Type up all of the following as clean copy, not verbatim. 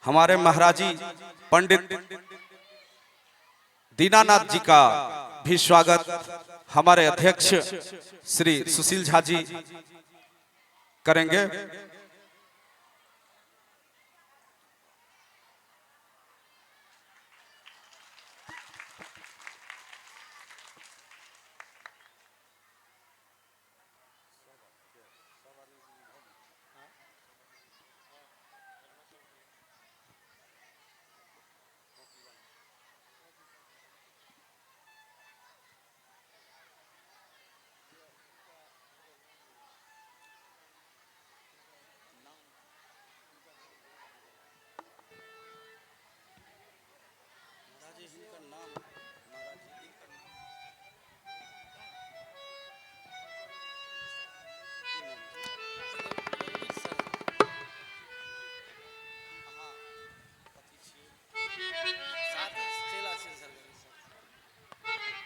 हमारे महाराजी पंडित दीनानाथ जी का भी स्वागत हमारे अध्यक्ष श्री सुशील झा जी करेंगे।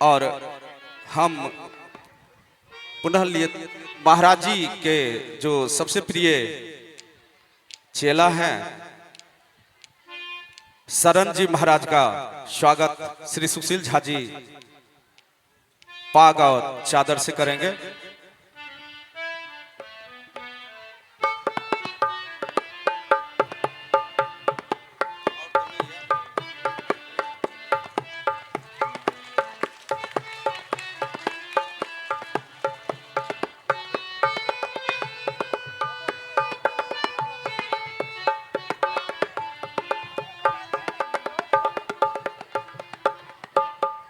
और हम पुनः लिए महाराज जी के जो सबसे प्रिय चेला हैं शरण जी महाराज का स्वागत श्री सुशील झा जी पाग और चादर से करेंगे।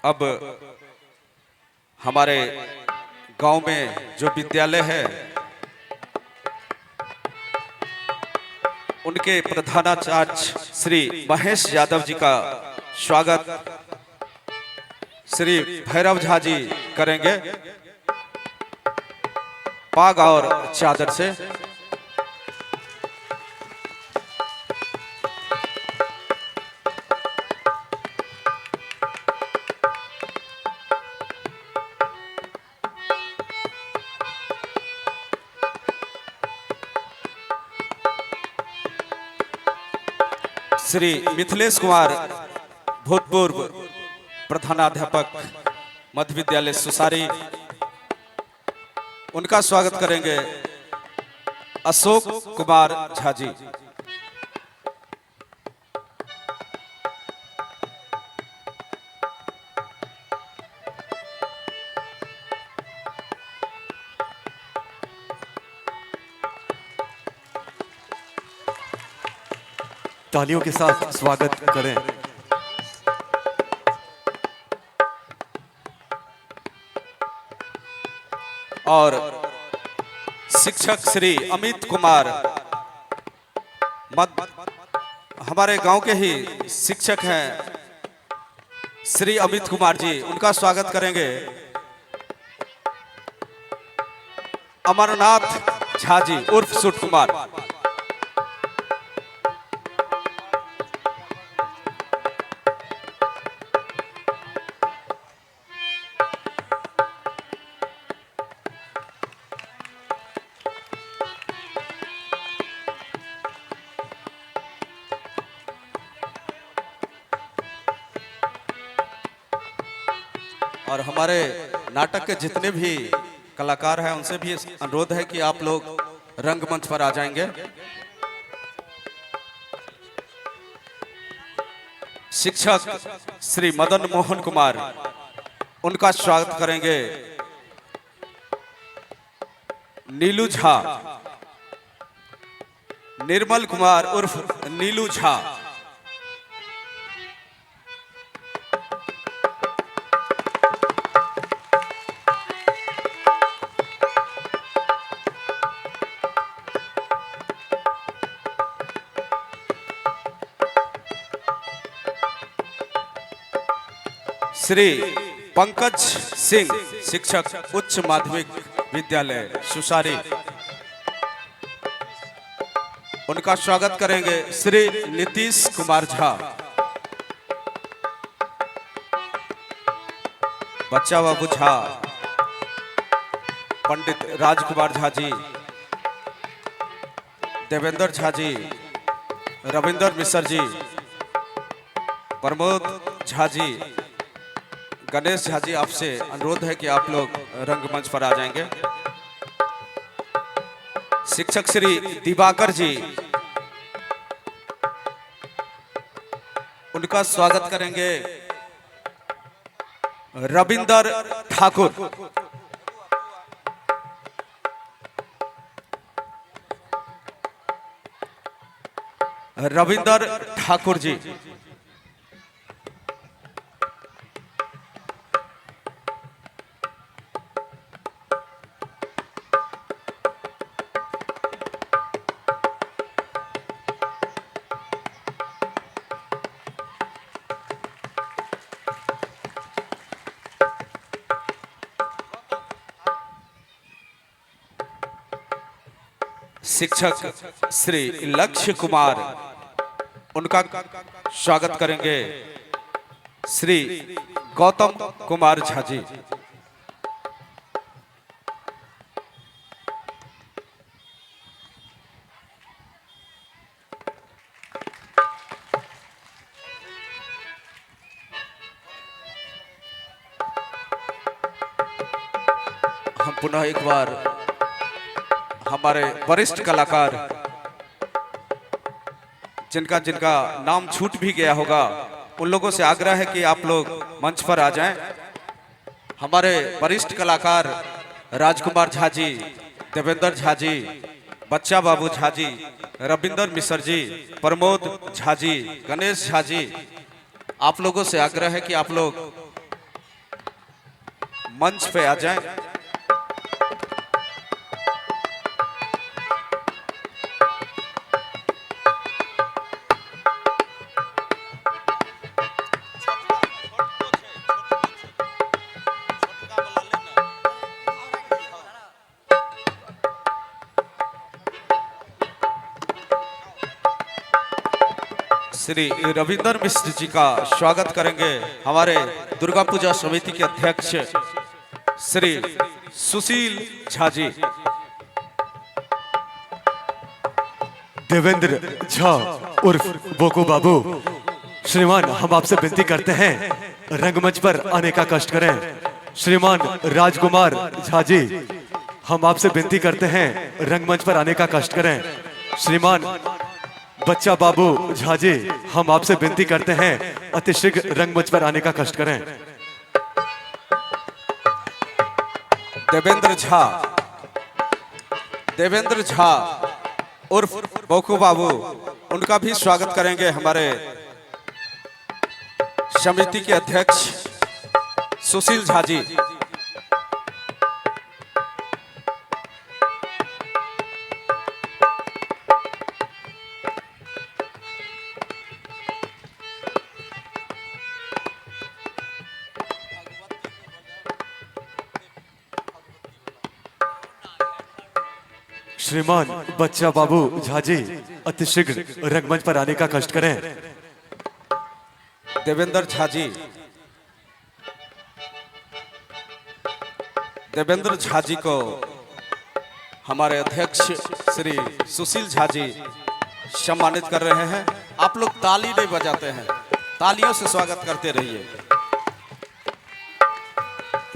अब हमारे गांव में जो विद्यालय है उनके प्रधानाचार्य श्री महेश यादव जी का स्वागत श्री भैरव झा जी करेंगे पाग और चादर से। श्री मिथिलेश कुमार भूतपूर्व प्रधानाध्यापक मध्य विद्यालय सुसारी उनका स्वागत करेंगे अशोक कुमार झा जी। तालियों के साथ स्वागत करें। और शिक्षक श्री अमित कुमार हमारे गांव के ही शिक्षक हैं श्री अमित कुमार जी उनका स्वागत करेंगे अमरनाथ झा जी उर्फ सुट कुमार। और हमारे नाटक के जितने भी कलाकार हैं उनसे भी अनुरोध है कि आप लोग रंगमंच पर आ जाएंगे। शिक्षक श्री मदन मोहन कुमार उनका स्वागत करेंगे नीलू झा निर्मल कुमार उर्फ नीलू झा। श्री पंकज सिंह शिक्षक उच्च माध्यमिक विद्यालय सुसारी उनका स्वागत करेंगे श्री नीतीश कुमार झा। बच्चा बाबू झा पंडित राजकुमार झा जी देवेंद्र झा जी रविंदर मिश्र जी, प्रमोद झा जी, गणेश झा जी, आपसे अनुरोध है कि आप लोग रंगमंच पर आ जाएंगे। शिक्षक श्री दिवाकर जी, उनका स्वागत करेंगे रविंदर ठाकुर। रविंदर ठाकुर जी, शिक्षक श्री लक्ष्य कुमार, उनका स्वागत करेंगे श्री गौतम कुमार झा जी। हम पुनः एक बार हमारे वरिष्ठ कलाकार, जिनका जिनका नाम छूट भी गया होगा, उन लोगों से आग्रह है कि आप लोग मंच पर आ जाएं। हमारे वरिष्ठ कलाकार राजकुमार झा जी, देवेंद्र झा जी, बच्चा बाबू झा जी, रविंदर मिश्र जी, प्रमोद झा जी, गणेश झा जी, आप लोगों से आग्रह है कि आप लोग मंच पे आ जाएं। श्री रविंदर मिश्र जी का स्वागत करेंगे हमारे दुर्गा पूजा समिति के अध्यक्ष श्री सुशील झा जी। देवेंद्र झा उर्फ बोको बाबू, श्रीमान हम आपसे विनती करते हैं रंगमंच पर आने का कष्ट करें। श्रीमान राजकुमार झा जी, हम आपसे विनती करते हैं रंगमंच पर आने का कष्ट करें। श्रीमान बच्चा बाबू झा जी, हम आपसे विनती करते हैं अतिशीघ्र रंगमंच पर आने का कष्ट करें। देवेंद्र झा उर्फ बोकू बाबू, उनका भी स्वागत करेंगे हमारे समिति के अध्यक्ष सुशील झा जी। श्रीमान बच्चा बाबू झा जी, अतिशीघ्र रंगमंच पर आने का कष्ट करें। देवेंद्र झा जी, देवेंद्र झा जी को हमारे अध्यक्ष श्री सुशील झा जी सम्मानित कर रहे हैं। आप लोग ताली नहीं बजाते हैं, तालियों से स्वागत करते रहिए।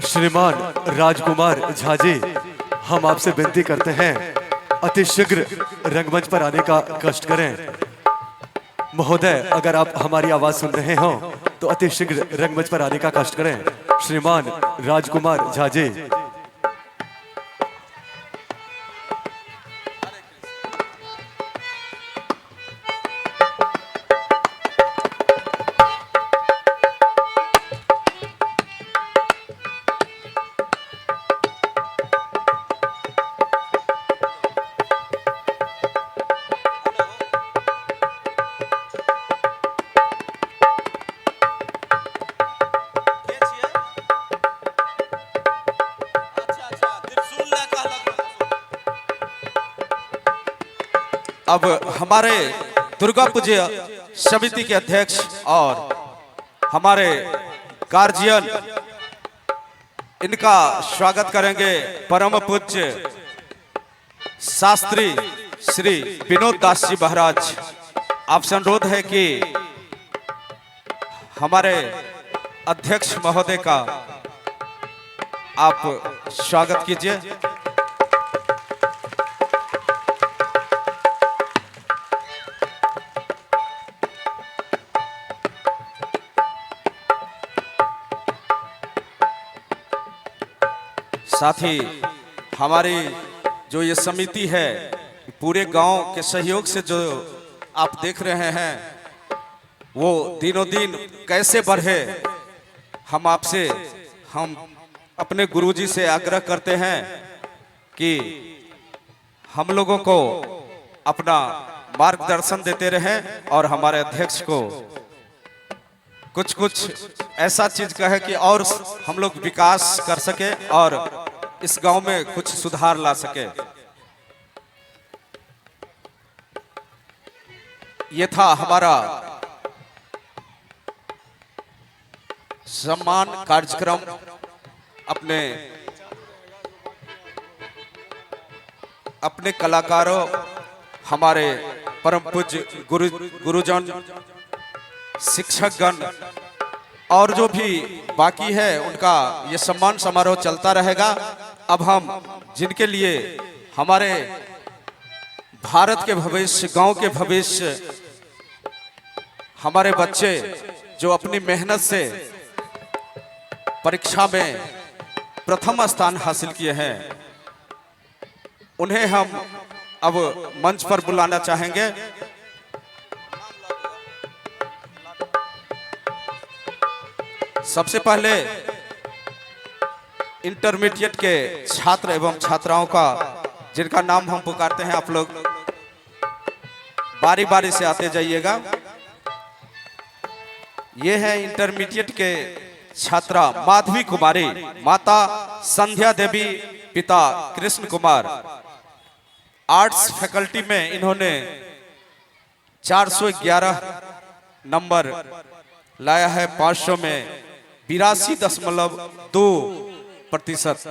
श्रीमान राजकुमार झा जी, हम आपसे विनती करते हैं अतिशीघ्र रंगमंच पर आने का कष्ट करें। महोदय, अगर आप हमारी आवाज सुन रहे हो तो अतिशीघ्र रंगमंच पर आने का कष्ट करें। श्रीमान राजकुमार झा जी। अब हमारे दुर्गा पूजा समिति के अध्यक्ष और हमारे गार्जियन, इनका स्वागत करेंगे परम पूज्य शास्त्री श्री विनोद दास जी महाराज। आपसे अनुरोध है कि हमारे अध्यक्ष महोदय का आप स्वागत कीजिए। साथ ही हमारी जो ये समिति है, पूरे गांव के सहयोग से जो आप देख रहे हैं, वो दिनों दिन कैसे बढ़े, हम अपने गुरुजी से आग्रह करते हैं कि हम लोगों को अपना मार्गदर्शन देते रहें और हमारे अध्यक्ष को कुछ ऐसा चीज कहे कि और हम लोग विकास कर सके और इस गांव में कुछ सुधार ला सके। ये था हमारा सम्मान कार्यक्रम। अपने कलाकारों, हमारे परम पूज्य गुरुजन, शिक्षकगण और जो भी बाकी है, उनका ये सम्मान समारोह चलता रहेगा। अब हम जिनके लिए हमारे भारत के भविष्य, गांव के भविष्य, हमारे बच्चे जो अपनी मेहनत से परीक्षा में प्रथम स्थान हासिल किए हैं, उन्हें हम अब मंच पर बुलाना चाहेंगे। सबसे पहले इंटरमीडिएट के छात्र एवं छात्राओं का, जिनका नाम हम पुकारते हैं, आप लोग बारी बारी से आते जाइएगा। ये है इंटरमीडिएट के छात्रा माधवी कुमारी, माता संध्या देवी, पिता कृष्ण कुमार। आर्ट्स फैकल्टी में इन्होंने 411 नंबर लाया है, 500 में 82.2%।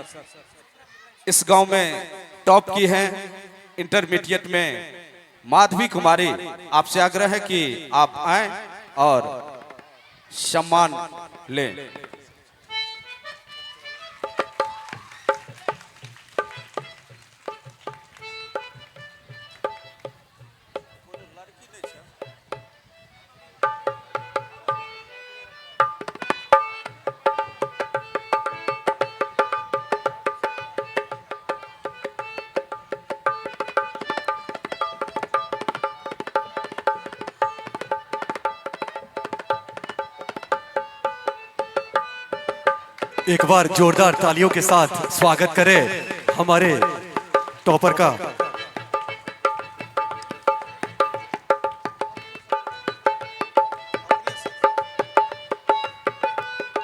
इस गांव में टॉप की है इंटरमीडिएट में माधवी कुमारी। आपसे आग्रह है कि आप आएं और सम्मान लें। एक बार जोरदार तालियों के साथ स्वागत करें हमारे टॉपर का।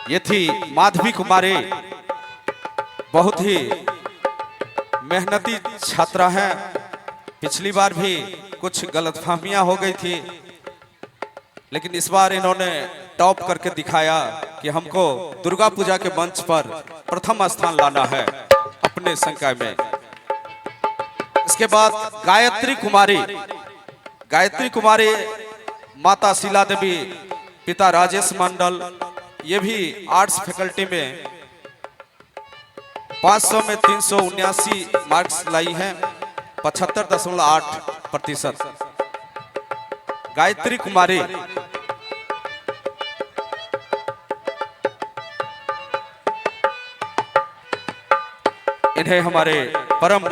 ये थी माधवी कुमारी, बहुत ही मेहनती छात्रा है। पिछली बार भी कुछ गलतफहमियां हो गई थी, लेकिन इस बार इन्होंने टॉप करके दिखाया कि हमको दुर्गा पूजा के मंच पर प्रथम स्थान लाना है अपने संकाय में। इसके बाद गायत्री कुमारी, माता शीला देवी, पिता राजेश मंडल। ये भी आर्ट्स फैकल्टी में 500 में 379 मार्क्स लाई है, 75.8%। गायत्री कुमारी। इन्हें हमारे परम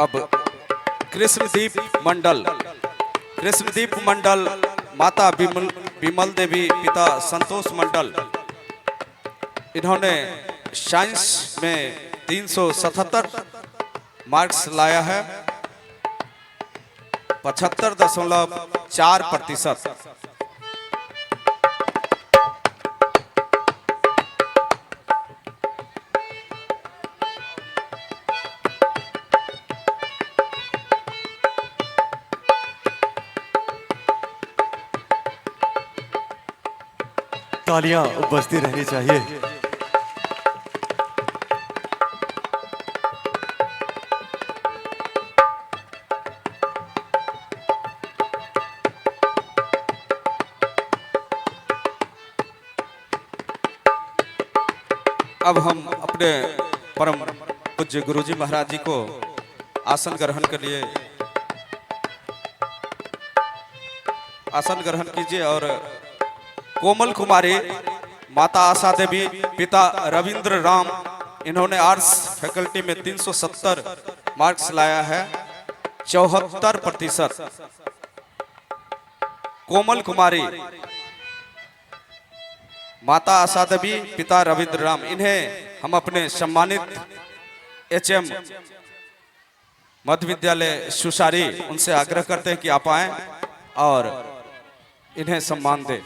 अब कृष्णदीप मंडल, माता विमल देवी, पिता संतोष मंडल। इन्होंने साइंस में 377 मार्क्स लाया है, 75.8 4%। तालियां बजती रहनी चाहिए। अब हम अपने परम पूज्य गुरुजी महाराज जी को आसन ग्रहण के लिए आसन ग्रहण कीजिए। और कोमल कुमारी माता आशा देवी पिता रविंद्र राम, इन्होंने आर्ट्स फैकल्टी में 370 मार्क्स लाया है, 74%। कोमल कुमारी माता आशा देवी पिता रविंद्र राम, इन्हें हम अपने सम्मानित HM मध्य विद्यालय सुसारी उनसे आग्रह करते हैं कि आप आएं और इन्हें सम्मान दें।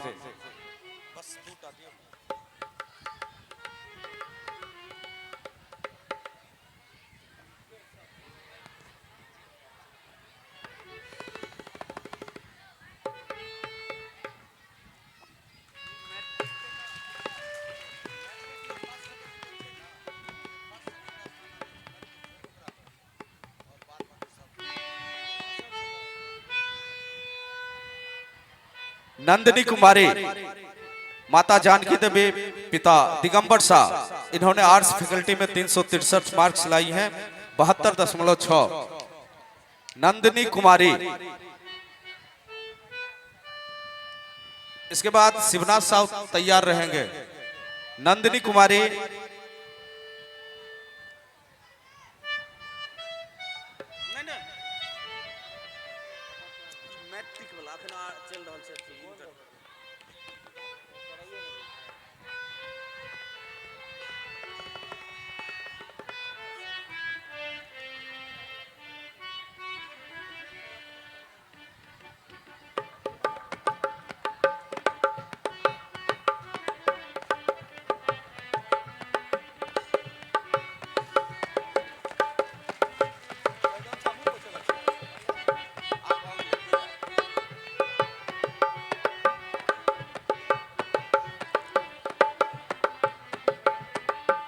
नंदिनी कुमारी माता जानकी देवी पिता दिगंबर शाह, इन्होंने आर्ट्स फैकल्टी में 363 मार्क्स लाई हैं, 72.6। नंदिनी कुमारी। इसके बाद शिवनाथ साहब तैयार रहेंगे। नंदिनी कुमारी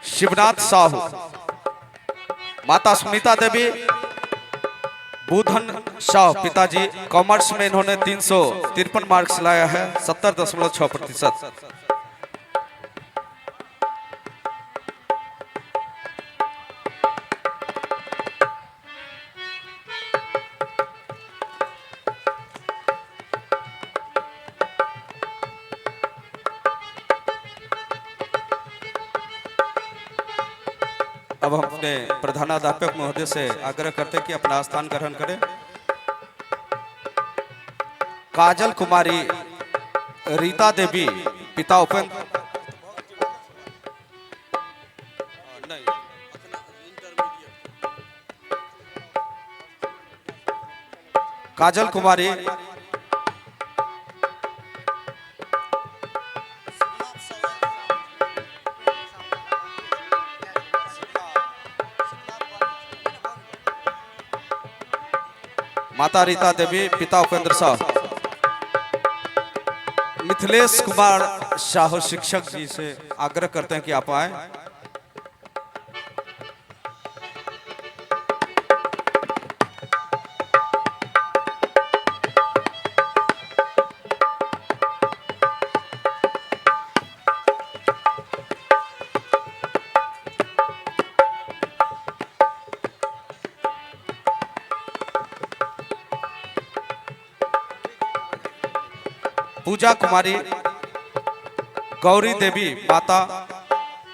शिवनाथ साहू माता सुनीता देवी बुधन शाह पिताजी कॉमर्स में, इन्होंने 353 मार्क्स लाया है, 70.6%। अब हम अपने प्रधानाध्यापक महोदय से आग्रह करते हैं कि अपना स्थान ग्रहण करें। काजल कुमारी रीता देवी पिता उपेंद्र काजल कुमारी माता रीता देवी पिता उपेंद्र शाह। मिथिलेश कुमार शाह शिक्षक जी से आग्रह करते हैं कि आप आए। पूजा कुमारी गौरी देवी माता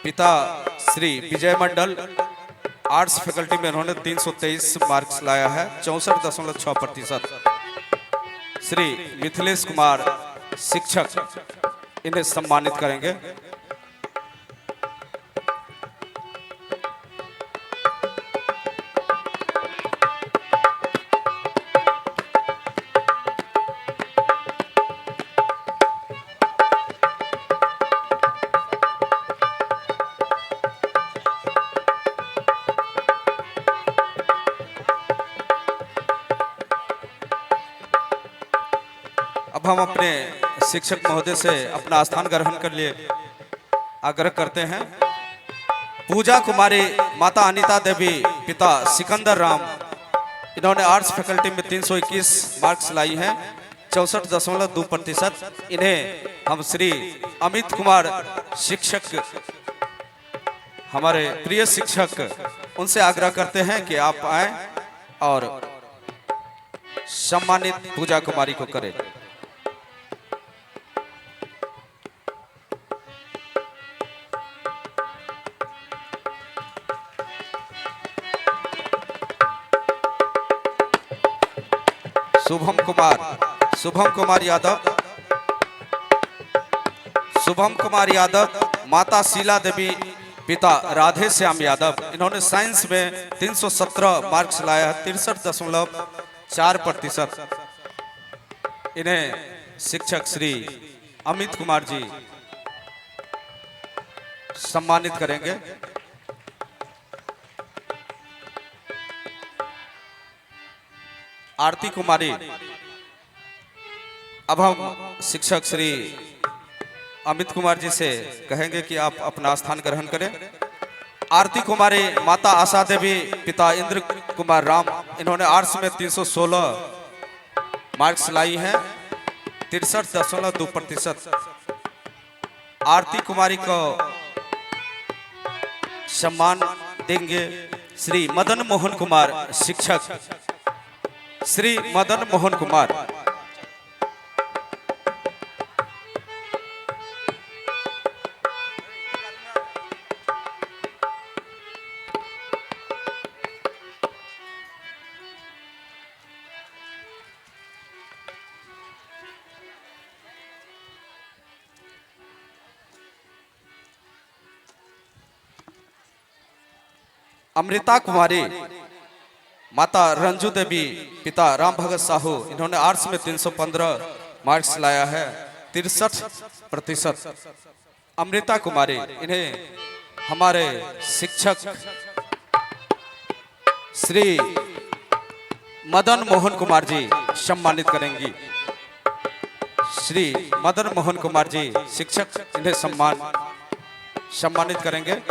पिता श्री विजय मंडल, आर्ट्स फैकल्टी में इन्होंने 323 मार्क्स लाया है, 64.6%। श्री मिथिलेश कुमार शिक्षक इन्हें सम्मानित करेंगे। हम अपने शिक्षक महोदय से अपना स्थान ग्रहण कर लिए आग्रह करते हैं। पूजा कुमारी माता अनीता देवी पिता सिकंदर राम, इन्होंने आर्ट्स फैकल्टी में 321 मार्क्स लाई हैं, 64.2%। इन्हें हम श्री अमित कुमार शिक्षक, हमारे प्रिय शिक्षक, उनसे आग्रह करते हैं कि आप आए और सम्मानित पूजा कुमारी को करें। शुभम कुमार यादव, माता शीला देवी पिता राधे श्याम यादव, इन्होंने साइंस में 317 मार्क्स लाया है, 63.4%। इन्हें शिक्षक श्री अमित कुमार जी सम्मानित करेंगे। आरती कुमारी, अब हम शिक्षक श्री अमित कुमार जी से कहेंगे कि आप अपना स्थान ग्रहण करें। आरती कुमारी माता आशा देवी पिता इंद्र कुमार राम, इन्होंने आर्ट्स में 316 मार्क्स लाई हैं, 63.2%। आरती कुमारी को सम्मान देंगे श्री मदन मोहन कुमार शिक्षक, श्री मदन मोहन कुमार। अमृता कुमारी माता रंजू देवी पिता राम भगत साहू, इन्होंने आर्ट्स में 315 मार्क्स लाया है, 63%। अमृता कुमारी, इन्हें हमारे शिक्षक श्री मदन मोहन कुमार जी सम्मानित करेंगी। श्री मदन मोहन कुमार जी शिक्षक, इन्हें सम्मानित करेंगे।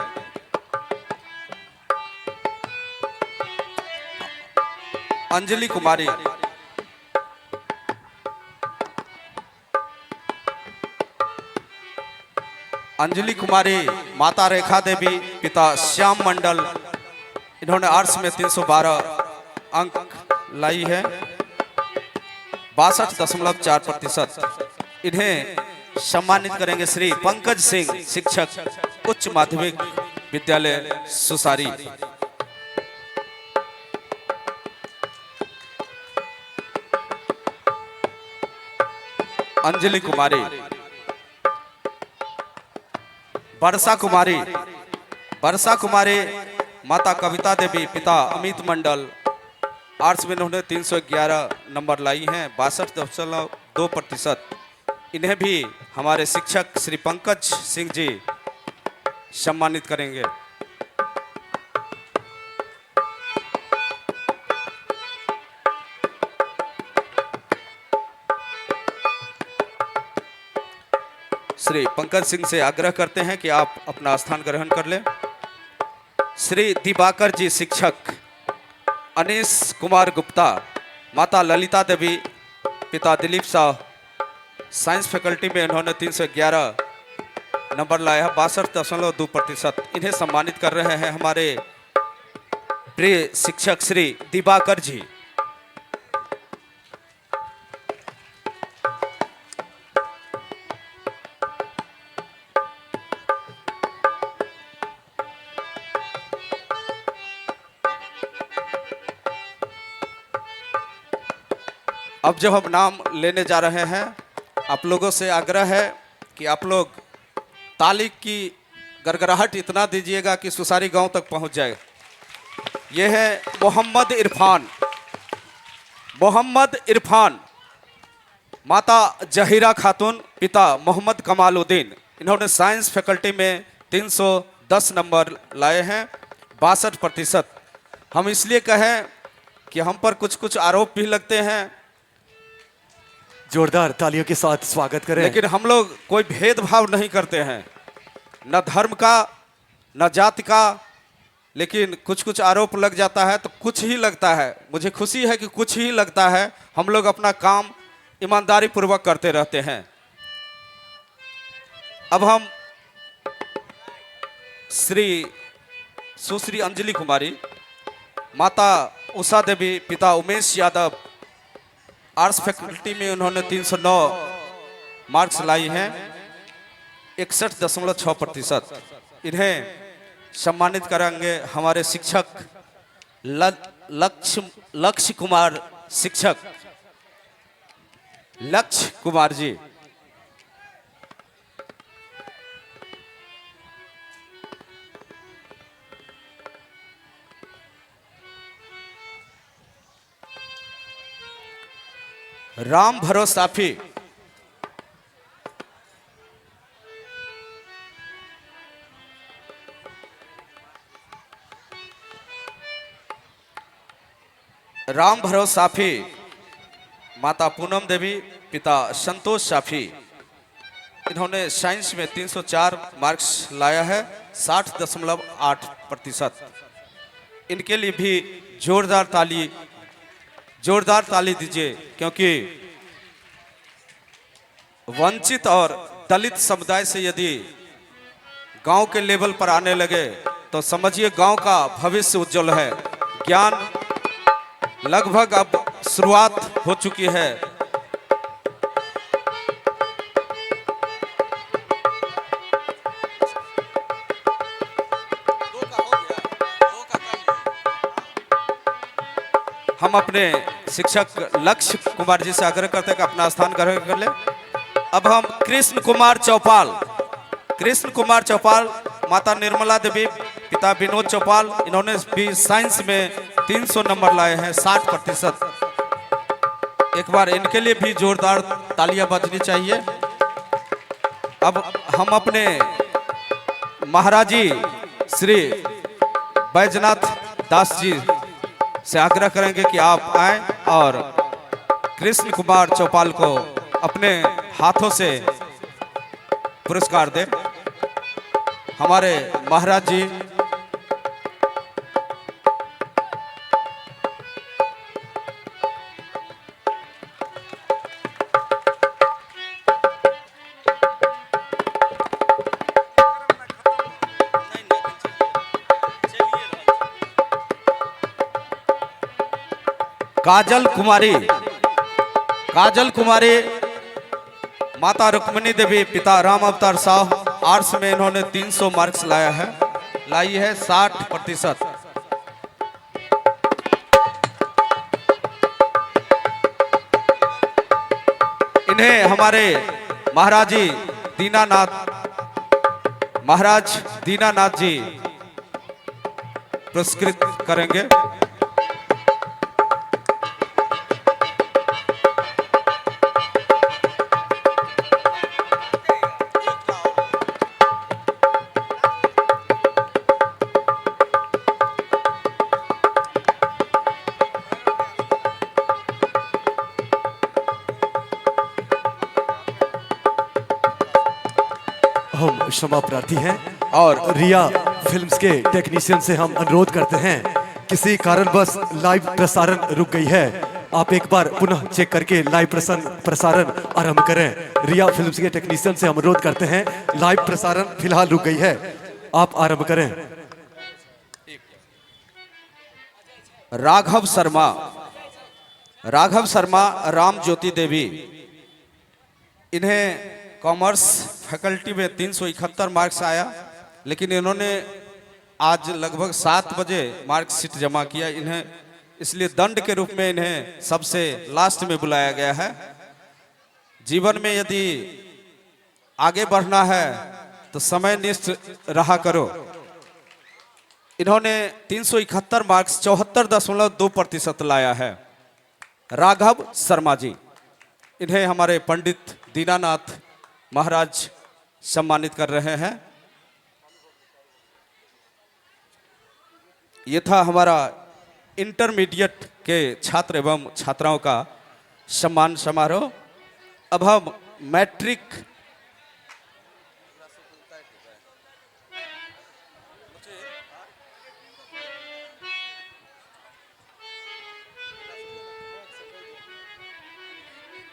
अंजलि कुमारी, माता रेखा देवी पिता श्याम मंडल, इन्होंने आर्ट्स में 312 अंक लाई है, 62.4%। इन्हें सम्मानित करेंगे श्री पंकज सिंह शिक्षक, उच्च माध्यमिक विद्यालय सुसारी। अंजलि कुमारी, वर्षा कुमारी माता कविता देवी पिता अमित मंडल, आर्ट्स में इन्होंने 311 नंबर लाई हैं, 62.2%। इन्हें भी हमारे शिक्षक श्री पंकज सिंह जी सम्मानित करेंगे। श्री पंकज सिंह से आग्रह करते हैं कि आप अपना स्थान ग्रहण कर लें। श्री दिवाकर जी शिक्षक, अनीश कुमार गुप्ता माता ललिता देवी पिता दिलीप साह, साइंस फैकल्टी में इन्होंने 311 नंबर लाया है, 62.2%। इन्हें सम्मानित कर रहे हैं हमारे प्रिय शिक्षक श्री दिवाकर जी। अब जब हम नाम लेने जा रहे हैं, आप लोगों से आग्रह है कि आप लोग ताली की गड़गड़ाहट इतना दीजिएगा कि सुसारी गांव तक पहुंच जाए। यह है मोहम्मद इरफान, माता जहीरा खातून पिता मोहम्मद कमालुद्दीन, इन्होंने साइंस फैकल्टी में 310 नंबर लाए हैं, 62%। हम इसलिए कहें कि हम पर कुछ आरोप भी लगते हैं, जोरदार तालियों के साथ स्वागत करें। लेकिन हम लोग कोई भेदभाव नहीं करते हैं, न धर्म का न जाति का। लेकिन कुछ कुछ आरोप लग जाता है तो कुछ ही लगता है। मुझे खुशी है कि कुछ ही लगता है। हम लोग अपना काम ईमानदारी पूर्वक करते रहते हैं। अब हम श्री सुश्री अंजलि कुमारी, माता उषा देवी, पिता उमेश यादव, आर्ट्स फैकल्टी में उन्होंने 309 मार्क्स लाई हैं, 61.6%। इन्हें सम्मानित करेंगे हमारे शिक्षक लक्ष्य कुमार, शिक्षक लक्ष्य कुमार जी। राम भरोसाफी, राम भरोस साफी, माता पूनम देवी, पिता संतोष साफी। इन्होंने साइंस में 304 मार्क्स लाया है, 60.8%। इनके लिए भी जोरदार ताली दीजिए, क्योंकि वंचित और दलित समुदाय से यदि गांव के लेवल पर आने लगे तो समझिए गांव का भविष्य उज्जवल है। ज्ञान लगभग अब शुरुआत हो चुकी है। हम अपने शिक्षक लक्ष्य कुमार जी से आग्रह करते हैं कि अपना स्थान ग्रहण कर ले। अब हम कृष्ण कुमार चौपाल, माता निर्मला देवी, पिता विनोद चौपाल। इन्होंने भी साइंस में 300 नंबर लाए हैं, 60%। एक बार इनके लिए भी जोरदार तालियां बजनी चाहिए। अब हम अपने महाराजी श्री बैजनाथ दास जी से आग्रह करेंगे कि आप आए और कृष्ण कुमार चौपाल को अपने हाथों से पुरस्कार दें। हमारे महाराज जी काजल कुमारी, माता रुक्मणी देवी, पिता राम अवतार साहु। आर्ट्स में इन्होंने 300 मार्क्स लाई है, 60%। इन्हें हमारे महाराज दीनानाथ जी पुरस्कृत करेंगे। हम क्षमा प्रार्थी हैं और रिया फिल्म्स के टेक्नीशियन से हम अनुरोध करते हैं, किसी कारणवश लाइव प्रसारण रुक गई है। आप एक बार पुनः चेक करके लाइव प्रसारण आरंभ करें। रिया फिल्म्स के टेक्नीशियन से हम अनुरोध करते हैं, लाइव प्रसारण फिलहाल रुक गई है, आप आरंभ करें। राघव शर्मा, राम ज्योति देवी। इन्हें कॉमर्स फैकल्टी में 371 मार्क्स आया, लेकिन इन्होंने आज लगभग 7 बजे मार्कशीट जमा किया। इन्हें इसलिए दंड के रूप में इन्हें सबसे लास्ट में बुलाया गया है। जीवन में यदि आगे बढ़ना है तो समय निष्ठ रहा करो। इन्होंने 371 मार्क्स, 74.2% लाया है। राघव शर्मा जी, इन्हें हमारे पंडित दीनानाथ महाराज सम्मानित कर रहे हैं। ये था हमारा इंटरमीडिएट के छात्र एवं छात्राओं का सम्मान समारोह। अब हम मैट्रिक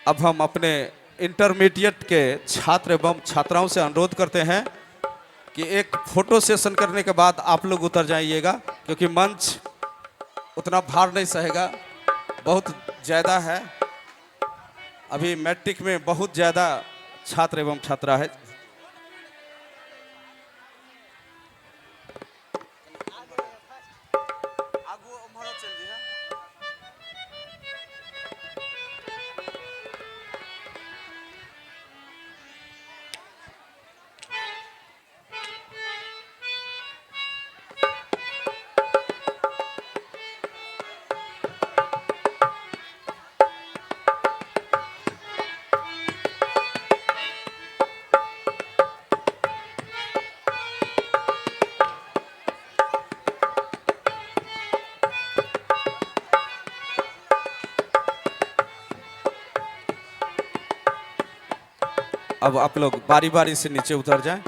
अब हम अपने इंटरमीडिएट के छात्र एवं छात्राओं से अनुरोध करते हैं कि एक फोटो सेशन करने के बाद आप लोग उतर जाइएगा, क्योंकि मंच उतना भार नहीं सहेगा, बहुत ज़्यादा है। अभी मैट्रिक में बहुत ज़्यादा छात्र एवं छात्रा है। अब आप लोग बारी बारी से नीचे उतर जाएं।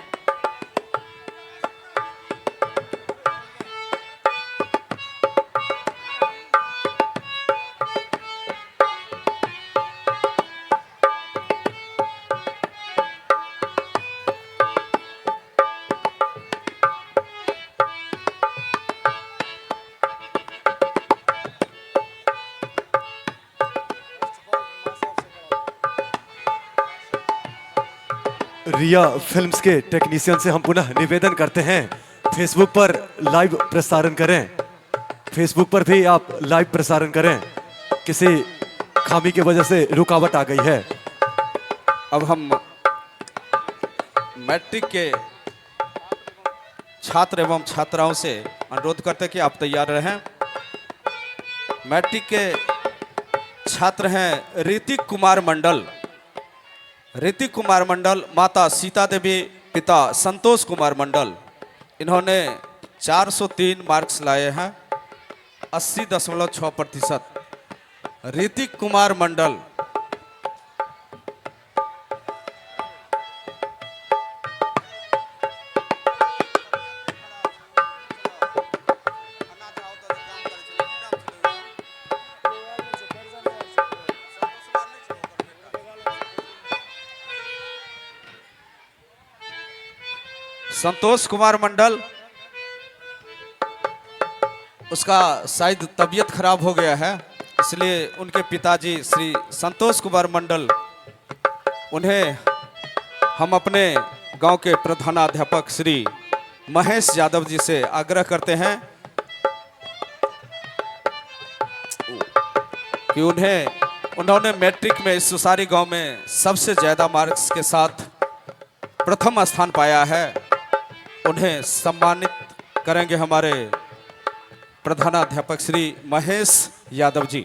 रिया फिल्म्स के टेक्नीशियन से हम पुनः निवेदन करते हैं, फेसबुक पर लाइव प्रसारण करें। फेसबुक पर भी आप लाइव प्रसारण करें, किसी खामी की वजह से रुकावट आ गई है। अब हम मैट्रिक के छात्र एवं छात्राओं से अनुरोध करते हैं कि आप तैयार रहें। मैट्रिक के छात्र हैं ऋतिक कुमार मंडल। ऋतिक कुमार मंडल, माता सीता देवी, पिता संतोष कुमार मंडल। इन्होंने 403 मार्क्स लाए हैं, 80.6%। ऋतिक कुमार मंडल। संतोष कुमार मंडल, उसका शायद तबीयत खराब हो गया है, इसलिए उनके पिताजी श्री संतोष कुमार मंडल, उन्हें हम अपने गांव के प्रधानाध्यापक श्री महेश यादव जी से आग्रह करते हैं कि उन्होंने मैट्रिक में इस सुसारी गांव में सबसे ज़्यादा मार्क्स के साथ प्रथम स्थान पाया है। उन्हें सम्मानित करेंगे हमारे प्रधानाध्यापक श्री महेश यादव जी।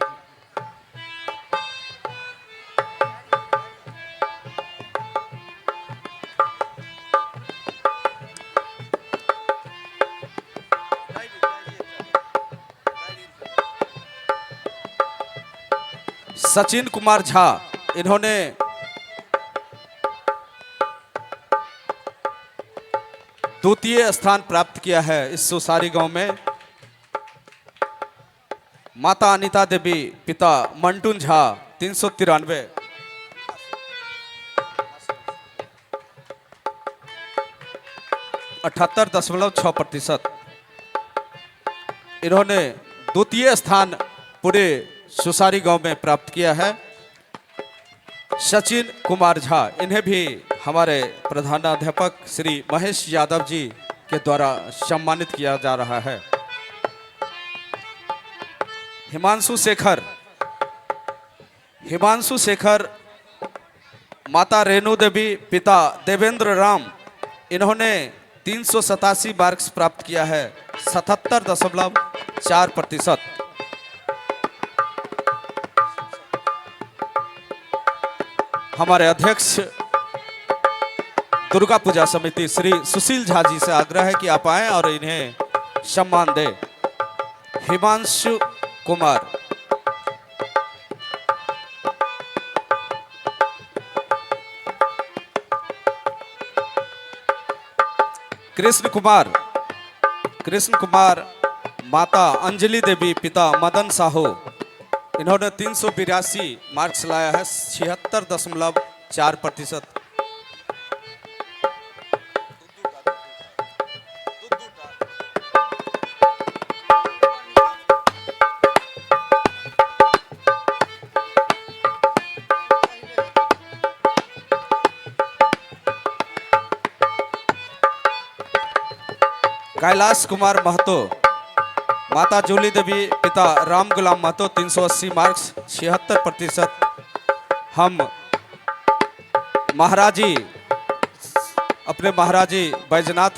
सचिन कुमार झा, इन्होंने द्वितीय स्थान प्राप्त किया है इस सुसारी गांव में। माता अनिता देवी, पिता मंटून झा, 393, 78.6%। इन्होंने द्वितीय स्थान पूरे सुसारी गांव में प्राप्त किया है। सचिन कुमार झा, इन्हें भी हमारे प्रधानाध्यापक श्री महेश यादव जी के द्वारा सम्मानित किया जा रहा है। हिमांशु शेखर, माता रेणु देवी, पिता देवेंद्र राम, इन्होंने 387 मार्क्स प्राप्त किया है, 77.4%। हमारे अध्यक्ष दुर्गा पूजा समिति श्री सुशील झा जी से आग्रह है कि आप आएं और इन्हें सम्मान दें। हिमांशु कुमार, कृष्ण कुमार, कृष्ण कुमार, माता अंजलि देवी, पिता मदन साहू, इन्होंने 382 मार्क्स लाया है, 76.4%। कैलाश कुमार महतो, माता जूली देवी, पिता राम गुलाम महतो, 380 मार्क्स, 76%। हम महाराजी, अपने महाराजी बैजनाथ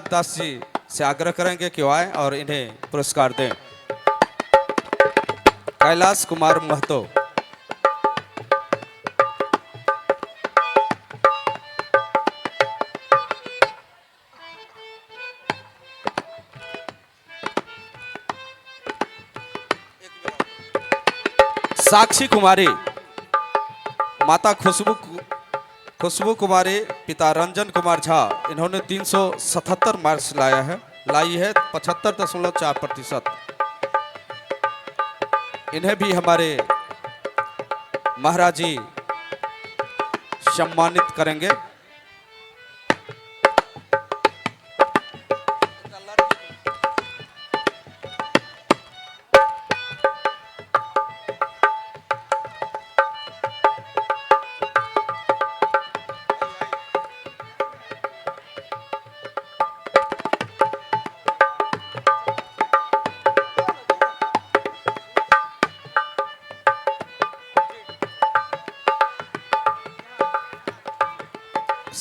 दास जी से आग्रह करेंगे कि वो आए और इन्हें पुरस्कार दें। कैलाश कुमार महतो। साक्षी कुमारी, माता खुशबू कुमारी, पिता रंजन कुमार झा, इन्होंने 377 मार्क्स लाई है, 75.4%। इन्हें भी हमारे महाराजी सम्मानित करेंगे।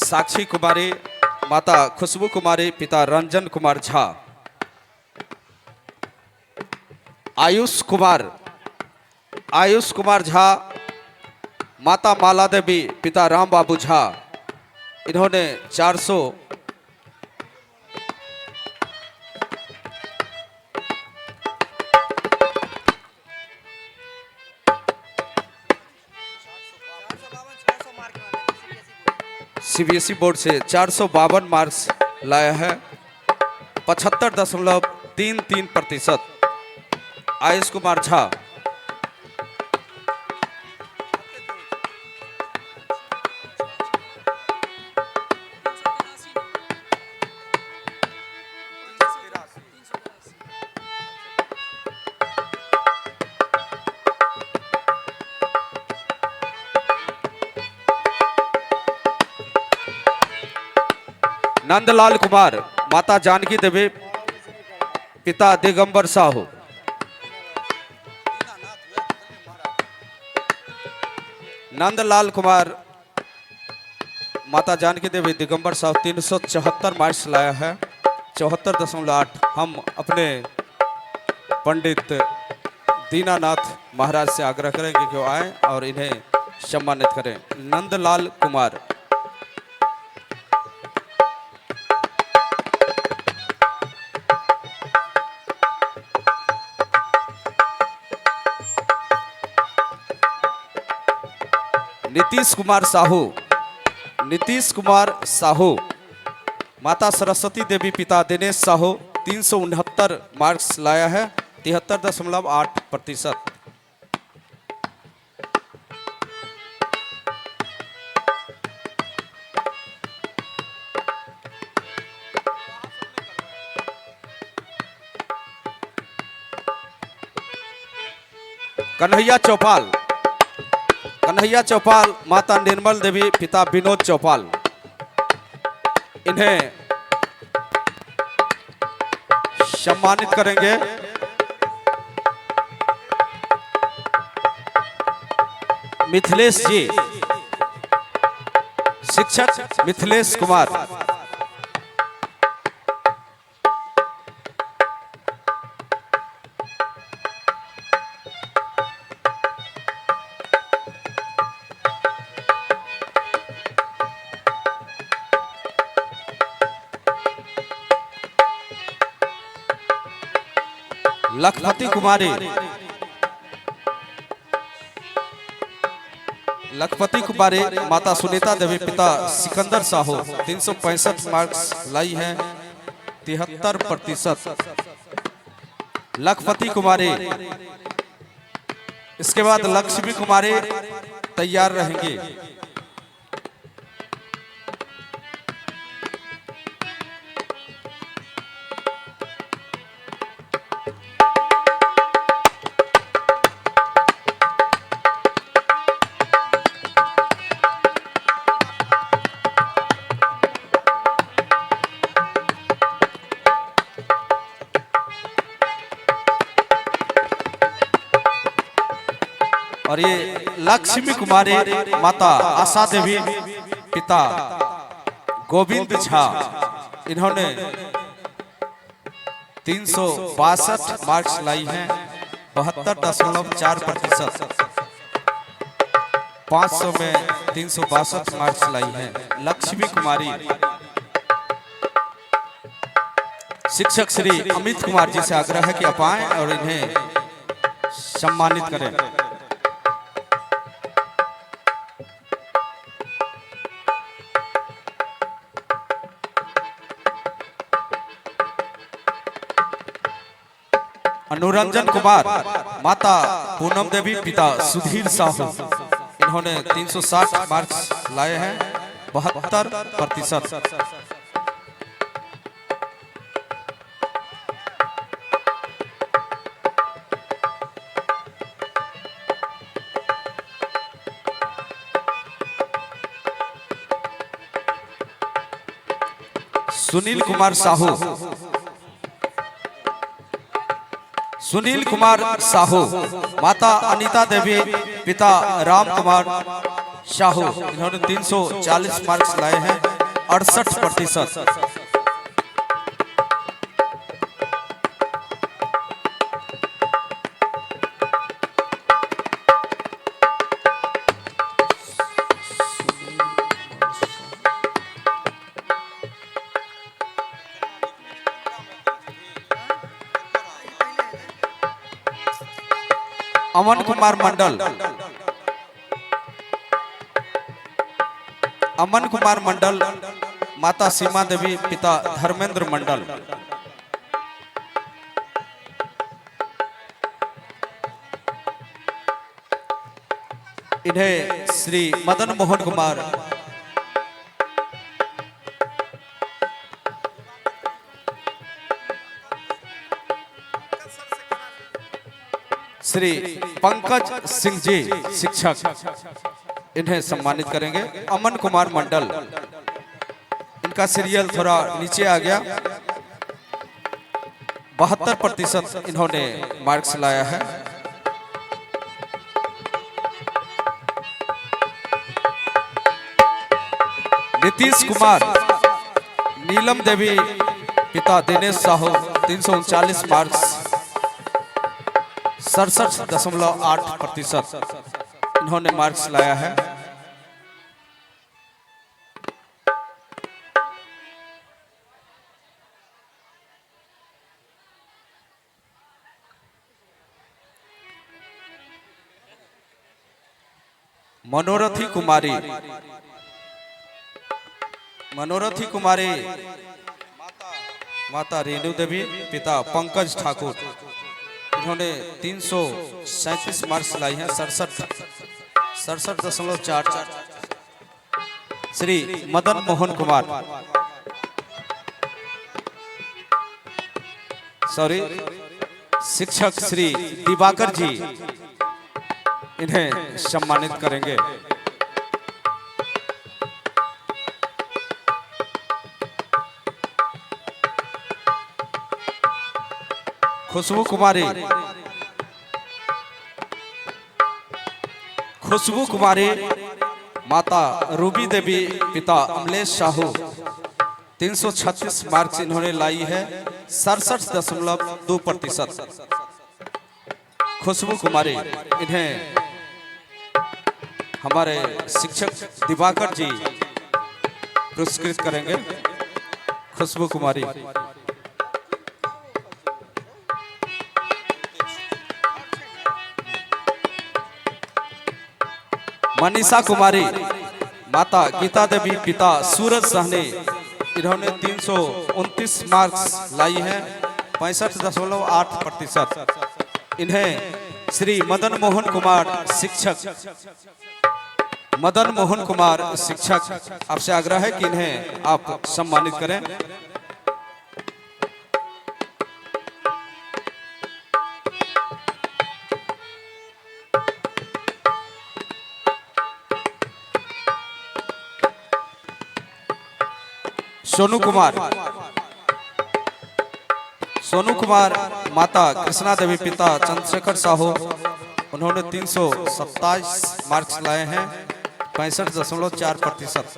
साक्षी कुमारी, माता खुशबू कुमारी, पिता रंजन कुमार झा। आयुष कुमार झा, माता माला देवी, पिता राम बाबू झा, इन्होंने 400 सीबीएसई बोर्ड से 452 मार्क्स लाया है, 75.33%। आयुष कुमार झा। नंदलाल कुमार, माता जानकी देवी, पिता दिगंबर साहू। नंदलाल कुमार, माता जानकी देवी, दिगंबर साहू, 374 मार्क्स लाया है, 74.8। हम अपने पंडित दीनानाथ महाराज से आग्रह करेंगे कि वो आए और इन्हें सम्मानित करें। नंदलाल कुमार। नीतीश कुमार साहू, माता सरस्वती देवी, पिता दिनेश साहू, 369 मार्क्स लाया है, 73.8%। कन्हैया चौपाल, माता निर्मल देवी, पिता विनोद चौपाल, इन्हें सम्मानित करेंगे। मिथिलेश जी, शिक्षक मिथिलेश कुमार। लखपति कुमारी माता सुनीता देवी पिता सिकंदर साहू 365 मार्क्स लाई है 73%। लखपति कुमारी, इसके बाद लक्ष्मी कुमारी तैयार रहेंगी। और ये लक्ष्मी कुमारी माता आशा देवी पिता गोविंद झा, इन्होंने 362 मार्क्स लाई हैं 72.4%। 500 में 362 मार्क्स लाई हैं लक्ष्मी कुमारी। शिक्षक श्री अमित कुमार जी से आग्रह है कि आप आएं और इन्हें सम्मानित करें। अनुरंजन कुमार माता पूनम देवी पिता सुधीर साहू, इन्होंने 360 मार्क्स लाए हैं 72%। सुनील कुमार साहू, सुनील कुमार साहू माता अनीता देवी पिता राम कुमार साहू, इन्होंने 340 मार्क्स लाए हैं 68%। अमन कुमार मंडल, अमन कुमार मंडल माता सीमा देवी पिता धर्मेंद्र मंडल, इन्हें श्री मदन मोहन कुमार श्री पंकज सिंह जी शिक्षक, इन्हें सम्मानित करेंगे। अमन कुमार मंडल, इनका सीरियल थोड़ा नीचे आ गया, 72% इन्होंने मार्क्स लाया है। नीतीश कुमार नीलम देवी पिता दिनेश साहू 339 मार्क्स 67.8% इन्होंने मार्क्स लाया है। मनोरथी कुमारी, मनोरथी कुमारी माता रेणु देवी पिता पंकज ठाकुर, इन्होंने 337 मार्क्स लाई हैं 67.44। श्री मदन मोहन कुमार, सॉरी शिक्षक श्री दिवाकर जी, इन्हें सम्मानित करेंगे। खुशबू कुमारी, खुशबू कुमारी माता रूबी देवी पिता अमलेश साहू 336 मार्क्स इन्होंने लाई है 67.2%। खुशबू कुमारी, इन्हें हमारे शिक्षक दिवाकर जी पुरस्कृत करेंगे। खुशबू कुमारी, मनीषा कुमारी, माता गीता देवी, पिता सूरज सहनी, इन्होंने 329 मार्क्स लाई हैं, 65.8%। इन्हें श्री मदन मोहन कुमार शिक्षक, मदन मोहन कुमार शिक्षक, आपसे आग्रह है कि इन्हें आप सम्मानित करें। सोनू कुमार, सोनू कुमार, माता कृष्णा देवी, पिता चंद्रशेखर साहू, उन्होंने 327 मार्क्स लाए हैं, 65.4%।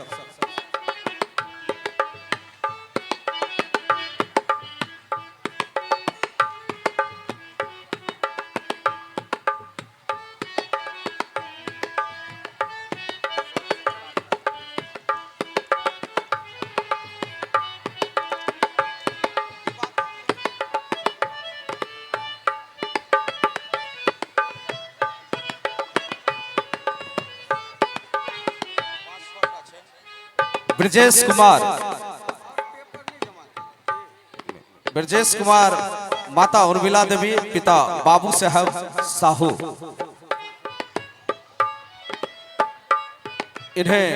ब्रजेश कुमार, ब्रजेश कुमार, माता उर्मिला देवी, पिता बाबू साहब साहू, इन्हें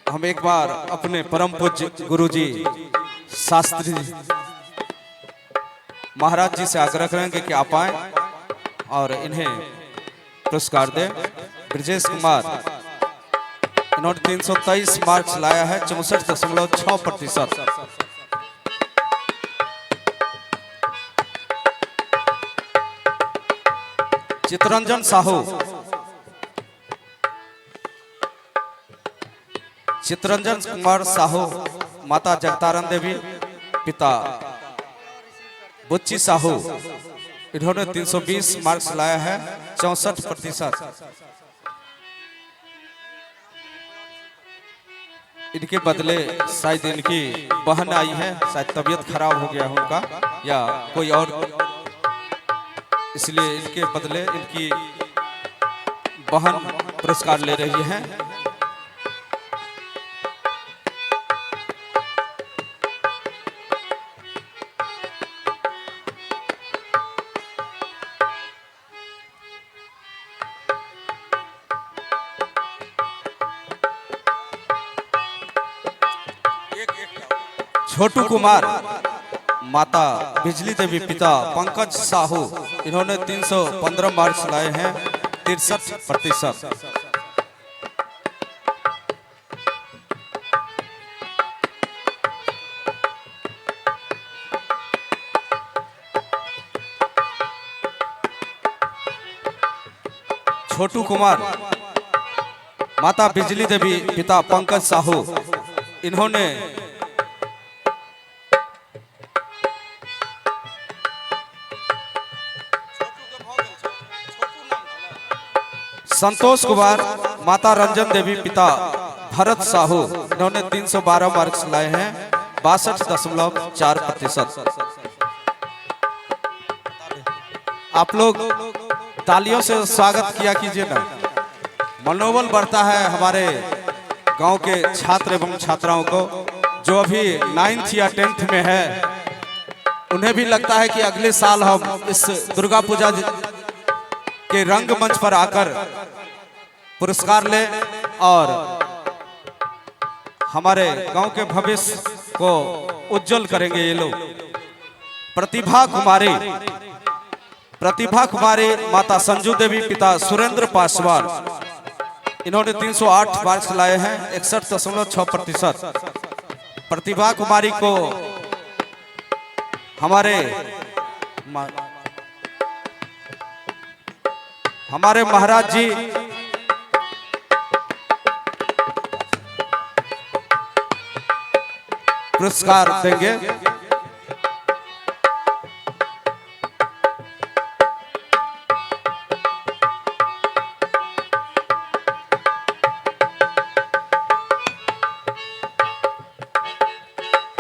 हम एक बार अपने परम पूज्य गुरुजी शास्त्री महाराज जी से आग्रह करेंगे कि आप आए और इन्हें पुरस्कार दें। ब्रजेश कुमार, इन्होंने 323 मार्क्स लाया है, 64.6%। चितरंजन साहू, चितरंजन कुमार साहू, माता जगतारण देवी, पिता बुच्ची साहू, इन्होंने 320 मार्क्स लाया है, 64%। इनके बदले शायद इनकी बहन आई है, शायद तबीयत खराब हो गया है उनका या कोई और, इसलिए इनके बदले इनकी बहन पुरस्कार ले रही है। छोटू कुमार, माता बिजली देवी, पिता पंकज साहू, इन्होंने 315 मार्क्स लाए हैं, 63%। छोटू कुमार, माता बिजली देवी, पिता पंकज साहू, इन्होंने संतोष कुमार, माता रंजन देवी, पिता भरत साहू, इन्होंने 312 मार्क्स लाए हैं, 62.4%। आप लोग तालियों से स्वागत किया कीजिए ना, मनोबल बढ़ता है हमारे गांव के छात्र एवं छात्राओं को, जो अभी 9th या 10th में है, उन्हें भी लगता है कि अगले साल हम इस दुर्गा पूजा के रंग मंच पर आकर पुरस्कार ले और हमारे गांव के भविष्य को उज्जवल करेंगे ये लोग। प्रतिभा कुमारी, प्रतिभा कुमारी, माता संजू देवी, पिता सुरेंद्र पासवान, इन्होंने 308 मार्क्स लाए हैं, 61.6%। प्रतिभा कुमारी को हमारे महाराज जी पुरस्कार देंगे।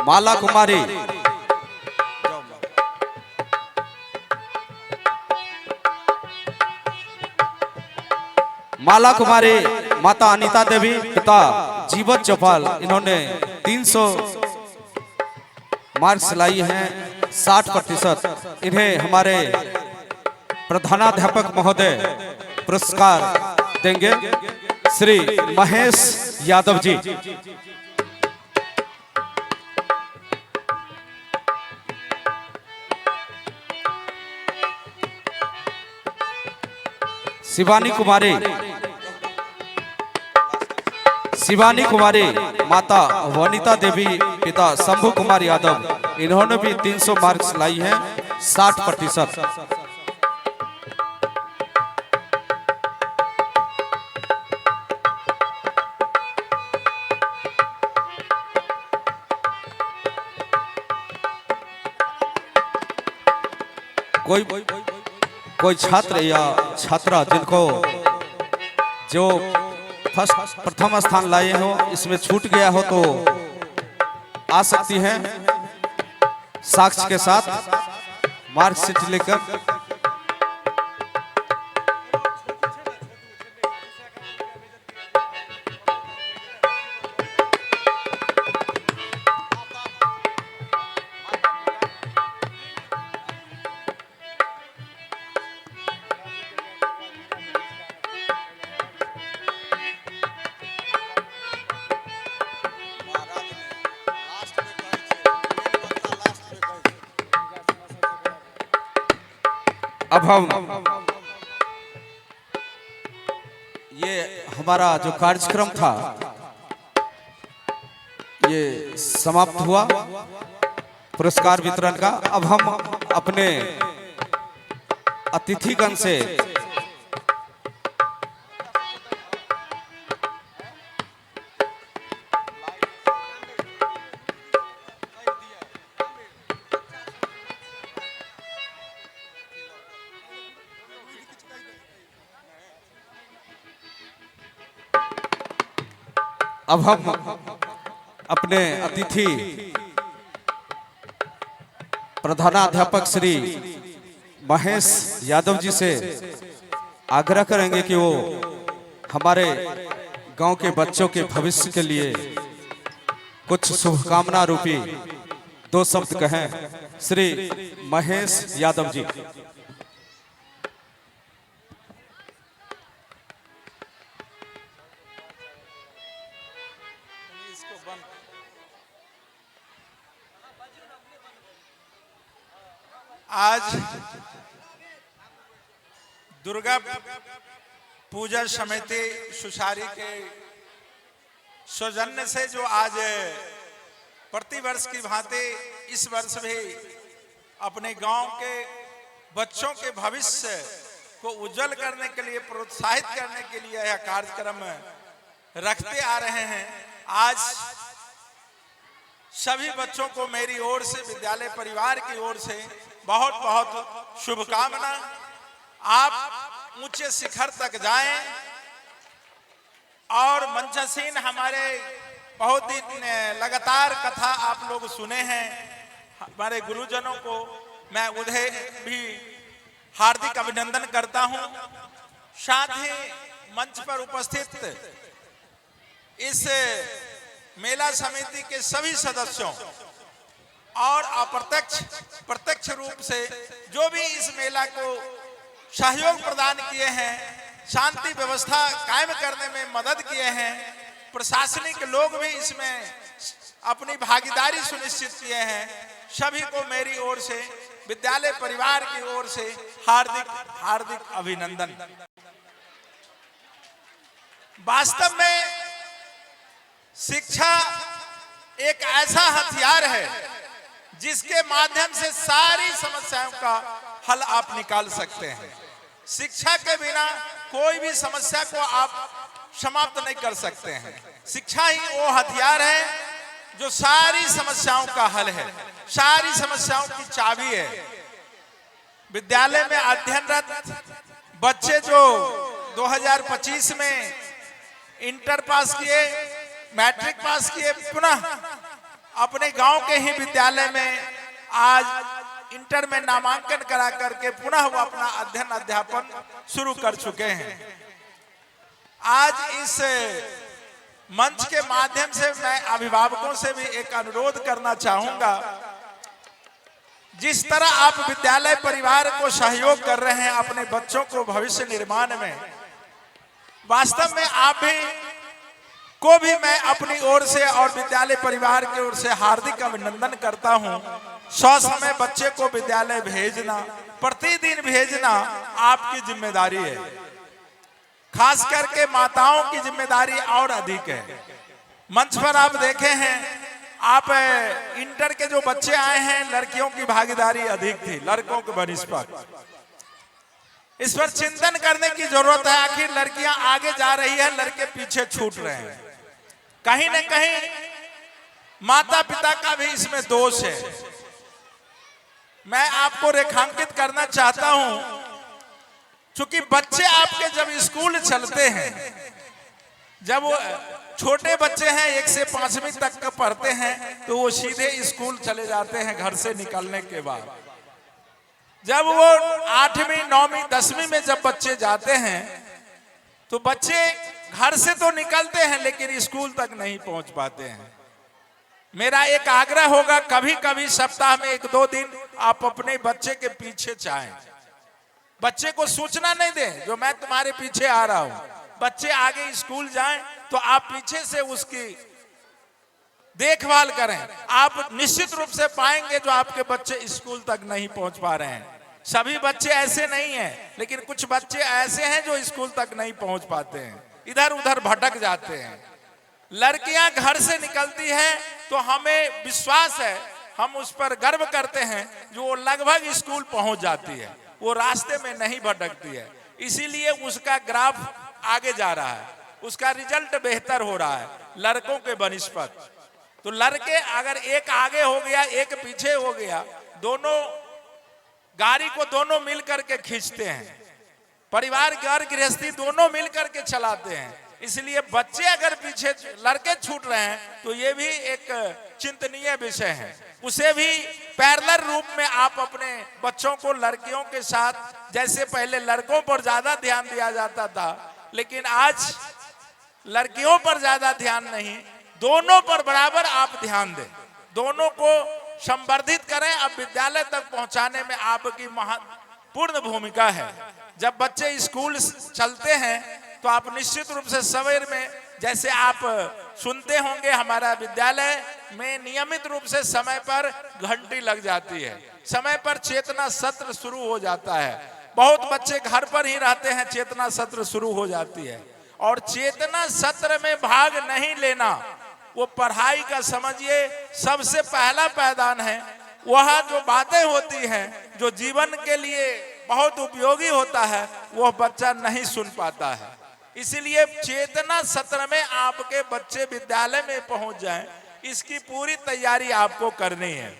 माला कुमारी, माला कुमारी, माता अनीता देवी, पिता जीवन चौपाल, इन्होंने 300 मार्क्स लाई हैं, 60%। इन्हें हमारे प्रधानाध्यापक महोदय पुरस्कार देंगे, श्री महेश यादव जी। शिवानी कुमारी, माता वनिता देवी, पिता शंभू कुमार यादव, इन्होंने भी 300 मार्क्स लाई हैं, 60%। कोई छात्र या छात्रा जिनको जो प्रथम स्थान लाए हो, इसमें छूट गया हो तो आ सकती हैं साक्ष्य के साथ मार्कशीट लेकर। अब हम ये हमारा जो कार्यक्रम था ये समाप्त हुआ पुरस्कार वितरण का। अब हम अपने अतिथिगण से अपने अतिथि प्रधानाध्यापक श्री महेश यादव जी से आग्रह करेंगे कि वो हमारे गांव के बच्चों के भविष्य के लिए कुछ शुभकामना रूपी 2 शब्द कहें। श्री महेश यादव जी। आज दुर्गा पूजा समिति सुसारी के सौजन्य से जो आज प्रतिवर्ष की भांति इस वर्ष भी अपने गांव के बच्चों के भविष्य को उज्जवल करने के लिए, प्रोत्साहित करने के लिए यह कार्यक्रम रखते आ रहे हैं। आज सभी बच्चों को मेरी ओर से, विद्यालय परिवार की ओर से बहुत बहुत शुभकामना। आप ऊंचे शिखर तक जाएं और मंचसीन हमारे बहुत दिन लगातार कथा आप लोग सुने हैं। हमारे गुरुजनों को मैं उन्हें भी हार्दिक अभिनंदन करता हूं। साथ ही मंच पर उपस्थित इस मेला समिति के सभी सदस्यों और प्रत्यक्ष रूप से जो भी इस मेला को सहयोग प्रदान किए हैं, शांति व्यवस्था कायम करने में मदद किए हैं, प्रशासनिक लोग भी इसमें अपनी भागीदारी सुनिश्चित किए हैं, सभी को मेरी ओर से, विद्यालय परिवार की ओर से हार्दिक अभिनंदन। वास्तव में शिक्षा एक ऐसा हथियार है जिसके माध्यम से सारी समस्याओं का हल आप निकाल सकते हैं। शिक्षा के बिना कोई भी समस्या को आप समाप्त नहीं कर सकते हैं। शिक्षा ही वो हथियार है जो सारी समस्याओं का हल है, सारी समस्याओं की चाबी है। विद्यालय में अध्ययनरत बच्चे जो 2025 में इंटर पास किए, मैट्रिक पास किए, पुनः अपने गांव के ही विद्यालय में आज इंटर में नामांकन करा करके पुनः वो अपना अध्ययन अध्यापन शुरू कर चुके हैं। आज इस मंच के माध्यम से मैं अभिभावकों से भी एक अनुरोध करना चाहूंगा, जिस तरह आप विद्यालय परिवार को सहयोग कर रहे हैं अपने बच्चों को भविष्य निर्माण में, वास्तव में आप भी को भी मैं अपनी ओर से और विद्यालय परिवार की ओर से हार्दिक अभिनंदन करता हूं। समय बच्चे को विद्यालय भेजना, प्रतिदिन भेजना आपकी जिम्मेदारी है। खास करके माताओं की जिम्मेदारी और अधिक है। मंच पर आप देखे हैं, आप इंटर के जो बच्चे आए हैं, लड़कियों की भागीदारी अधिक थी लड़कों के बनिस्पत। इस पर चिंतन करने की जरूरत है। आखिर लड़कियां आगे जा रही है, लड़के पीछे छूट रहे हैं। कहीं न कहीं माता पिता का भी इसमें दोष है। मैं आपको रेखांकित करना चाहता हूं, क्योंकि बच्चे आपके जब स्कूल चलते हैं, जब वो छोटे बच्चे हैं 1 से 5वीं तक का पढ़ते हैं, तो वो सीधे स्कूल चले जाते हैं घर से निकलने के बाद। जब वो 8वीं 9वीं 10वीं में जब बच्चे जाते हैं, तो बच्चे घर से तो निकलते हैं लेकिन स्कूल तक नहीं पहुंच पाते हैं। मेरा एक आग्रह होगा, कभी कभी सप्ताह में 1-2 दिन आप अपने बच्चे के पीछे चाहें। बच्चे को सूचना नहीं दें जो मैं तुम्हारे पीछे आ रहा हूं। बच्चे आगे स्कूल जाएं तो आप पीछे से उसकी देखभाल करें। आप निश्चित रूप से पाएंगे जो आपके बच्चे स्कूल तक नहीं पहुंच पा रहे हैं। सभी बच्चे ऐसे नहीं हैं, लेकिन कुछ बच्चे ऐसे हैं जो स्कूल तक नहीं पहुंच पाते हैं, इधर उधर भटक जाते हैं। लड़कियां घर से निकलती हैं तो हमें विश्वास है, हम उस पर गर्व करते हैं, जो वो लगभग स्कूल पहुंच जाती है, वो रास्ते में नहीं भटकती है। इसीलिए उसका ग्राफ आगे जा रहा है, उसका रिजल्ट बेहतर हो रहा है लड़कों के बनिस्पत। तो लड़के अगर एक आगे हो गया एक पीछे हो गया, दोनों गाड़ी को दोनों मिल करके खींचते हैं। परिवार घर गृहस्थी दोनों मिल करके चलाते हैं। इसलिए बच्चे अगर पीछे लड़के छूट रहे हैं तो ये भी एक चिंतनीय विषय है। उसे भी पैरेलल रूप में आप अपने बच्चों को लड़कियों के साथ, जैसे पहले लड़कों पर ज्यादा ध्यान दिया जाता था, लेकिन आज लड़कियों पर ज्यादा ध्यान नहीं, दोनों पर बराबर आप ध्यान दें, दोनों को संवर्धित करें। अब विद्यालय तक पहुंचाने में आपकी महत्वपूर्ण भूमिका है। जब बच्चे स्कूल चलते हैं तो आप निश्चित रूप से सवेर में, जैसे आप सुनते होंगे, हमारा विद्यालय में नियमित रूप से समय पर घंटी लग जाती है, समय पर चेतना सत्र शुरू हो जाता है। बहुत बच्चे घर पर ही रहते हैं, चेतना सत्र शुरू हो जाती है। और चेतना सत्र में भाग नहीं लेना, वो पढ़ाई का समझिए सबसे पहला पायदान है। वह जो बातें होती हैं जो जीवन के लिए बहुत उपयोगी होता है, वह बच्चा नहीं सुन पाता है। इसलिए चेतना सत्र में आपके बच्चे विद्यालय में पहुंच जाएं, इसकी पूरी तैयारी आपको करनी है।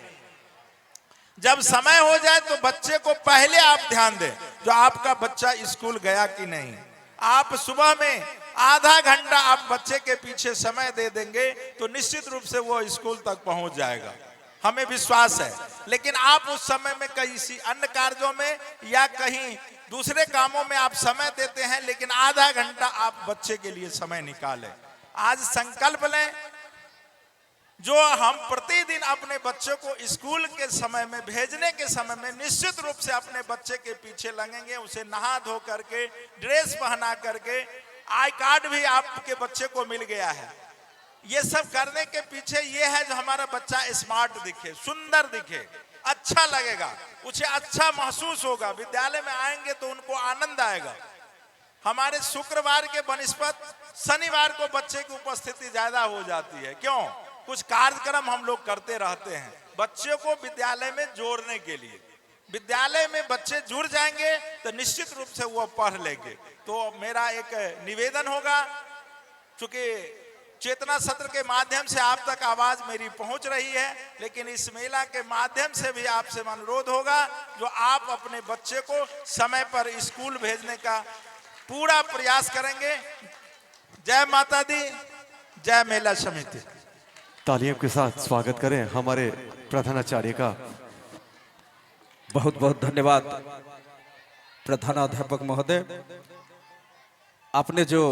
जब समय हो जाए तो बच्चे को पहले आप ध्यान दें जो आपका बच्चा स्कूल गया कि नहीं। आप सुबह में आधा घंटा आप बच्चे के पीछे समय दे देंगे तो निश्चित रूप से वो स्कूल तक पहुंच जाएगा, हमें विश्वास है। लेकिन आप उस समय में किसी अन्य कार्यों में या कहीं दूसरे कामों में आप समय देते हैं, लेकिन आधा घंटा आप बच्चे के लिए समय निकालें। आज संकल्प लें, जो हम प्रतिदिन अपने बच्चों को स्कूल के समय में भेजने के समय में निश्चित रूप से अपने बच्चे के पीछे लगेंगे, उसे नहा धो करके, ड्रेस पहना करके, आई कार्ड भी आपके बच्चे को मिल गया है। ये सब करने के पीछे ये है जो हमारा बच्चा स्मार्ट दिखे, सुंदर दिखे, अच्छा लगेगा, उसे अच्छा महसूस होगा। विद्यालय में आएंगे तो उनको आनंद आएगा। हमारे शुक्रवार के बनिस्पत शनिवार को बच्चे की उपस्थिति ज्यादा हो जाती है। क्यों? कुछ कार्यक्रम हम लोग करते रहते हैं बच्चों को विद्यालय में जोड़ने के लिए। विद्यालय में बच्चे जुड़ जाएंगे तो निश्चित रूप से वो पढ़ लेंगे। तो मेरा एक निवेदन होगा, चूंकि चेतना सत्र के माध्यम से आप तक आवाज मेरी पहुंच रही है, लेकिन इस मेला के माध्यम से भी आपसे अनुरोध होगा जो आप अपने बच्चे को समय पर स्कूल भेजने का पूरा प्रयास करेंगे। जय माता दी, जय मेला समिति। तालियों के साथ स्वागत करें हमारे प्रधानाचार्य का। बहुत बहुत धन्यवाद प्रधानाध्यापक महोदय। आपने जो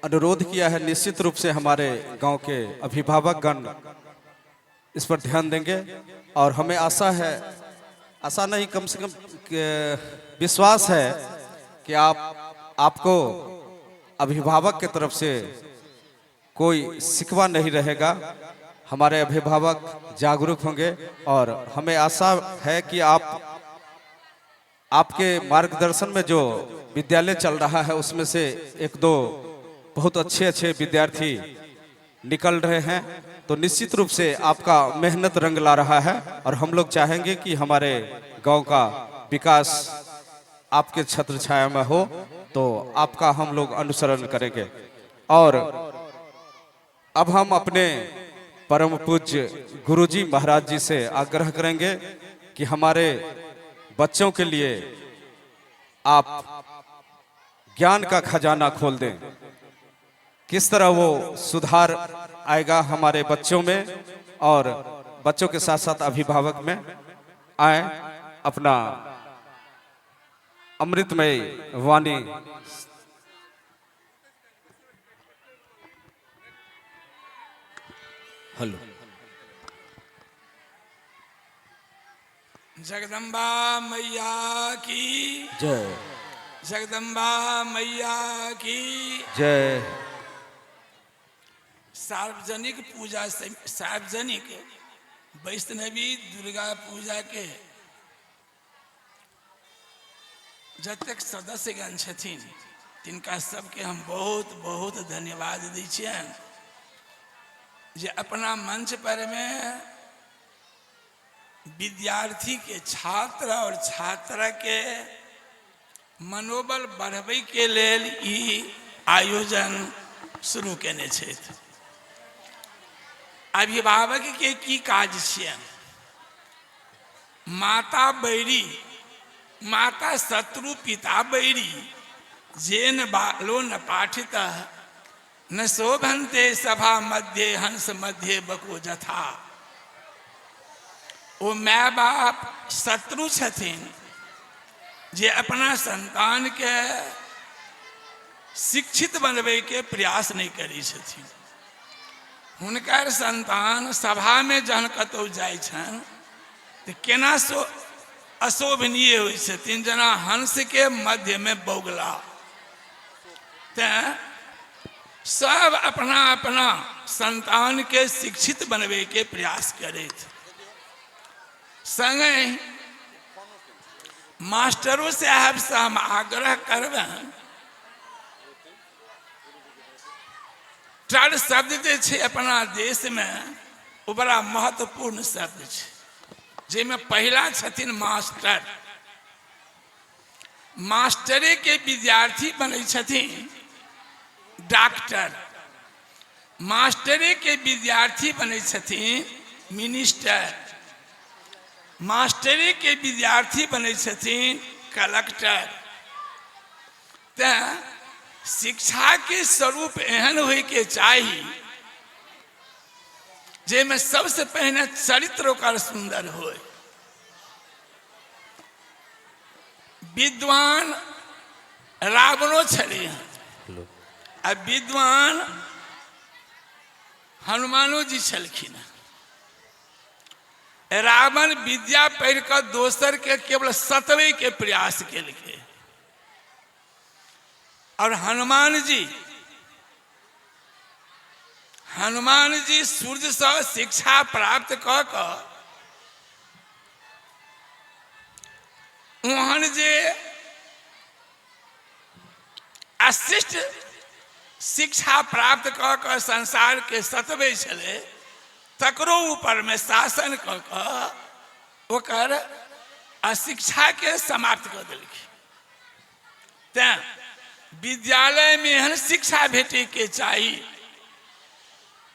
अनुरोध किया है निश्चित रूप से हमारे गांव के अभिभावक गण इस पर ध्यान देंगे और हमें आशा है, आशा नहीं कम से कम विश्वास है कि आपको अभिभावक की तरफ से कोई शिकवा नहीं रहेगा। हमारे अभिभावक जागरूक होंगे और हमें आशा है कि आपके मार्गदर्शन में जो विद्यालय चल रहा है उसमें से एक दो बहुत अच्छे विद्यार्थी निकल रहे हैं, तो निश्चित रूप से आपका मेहनत रंग ला रहा है और हम लोग चाहेंगे कि हमारे गांव का विकास आपके छत्र छाया में हो, तो आपका हम लोग अनुसरण करेंगे। और अब हम अपने परम पूज्य गुरुजी महाराज जी से आग्रह करेंगे कि हमारे बच्चों के लिए आप ज्ञान का खजाना खोल दें। किस तरह वो सुधार आएगा हमारे बच्चों में और बच्चों के साथ साथ अभिभावक में आए, अपना अमृतमय वाणी हेलो। जगदम्बा मैया की जय, जगदम्बा मैया की जय। सार्वजनिक पूजा से सार्वजनिक वैष्णवी दुर्गा पूजा के जतेक सदस्यगण छथिन तिनका सबके हम बहुत बहुत धन्यवाद दै छियनि जे अपना मंच पर में विद्यार्थी के छात्र और छात्रा के मनोबल बढ़ावे के लेल ई आयोजन शुरू केने छथि। अभिभावक के की काज छियनि? माता बैरी माता शत्रु पिता बैरी जेन बालो न पाठितः न शोभन्ते सभा मध्य हंस मध्य बको जथा। ओ माय बाप शत्रु छथिन जे अपना संतान के शिक्षित बनबे के प्रयास नहीं करी छथिन। हुनकर संतान सभा में जहन कतौ जाइ छन तो केना अशोभनीय होइ छथिन, जना हंस के मध्य में बौगला। सब अपना अपना संतान के शिक्षित बनबे के प्रयास करे। संगे मास्टरों साहब से हम आग्रह करबे, ट्रड शब्द जे छे अपना देश में वो बड़ा महत्वपूर्ण शब्द छे, जेमे पहला छथिन मास्टर। मास्टरे के विद्यार्थी बने छथिन डॉक्टर, मास्टरे के विद्यार्थी बने छथिन मिनिस्टर, मास्टरे के विद्यार्थी बने छथिन कलेक्टर। ते शिक्षा के स्वरूप एहन होय के चाहिए जेमे सबसे पहले चरित्र ओकर सुंदर हो। विद्वान रावणो छले आ विद्वान हनुमानो जी छलखिन। रावण विद्या पढ़ कर दोसर के केवल सतवे के प्रयास केलके और हनुमान जी सूर्य से शिक्षा प्राप्त क ओहन जे अशिष्ट शिक्षा प्राप्त क संसार के सतवे छले तकरो ऊपर में शासन क ओकर अशिक्षा के समाप्त कर देलखिन। तें विद्यालय में एहन शिक्षा भेटे के चाहिए,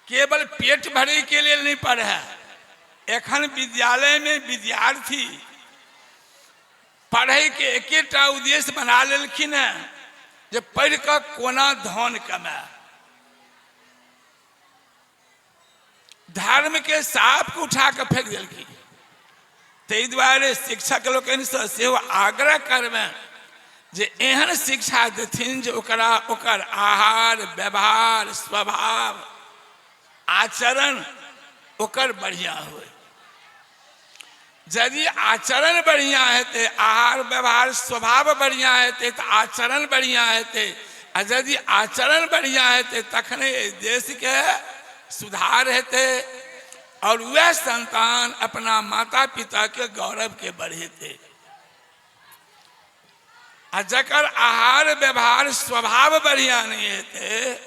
केवल पेट भरे के लिए नहीं पढ़े। एखन विद्यालय में विद्यार्थी पढ़े के एकेटा उद्देश्य बना लेलखिन है जे पढ़ कर कोना धन कमाए। धर्म के साप को उठा कर फेंक दिलखिन। ताहि दुआरे शिक्षक लोकनि से सेहो आग्रह करबे जे एहन शिक्षा देथिन जे ओकरा ओकर आहार व्यवहार स्वभाव आचरण ओकर बढ़िया होय। यदि आचरण बढ़िया हेतै, आहार व्यवहार स्वभाव बढ़िया हेतै तऽ आचरण बढ़िया हेतै, आ यदि आचरण बढ़िया हेतै तखने देश के सुधार हेतै और वह संतान अपना माता पिता के गौरव के बढ़ेतै। आ जकर आहार व्यवहार स्वभाव बढ़िया नहीं हेतै,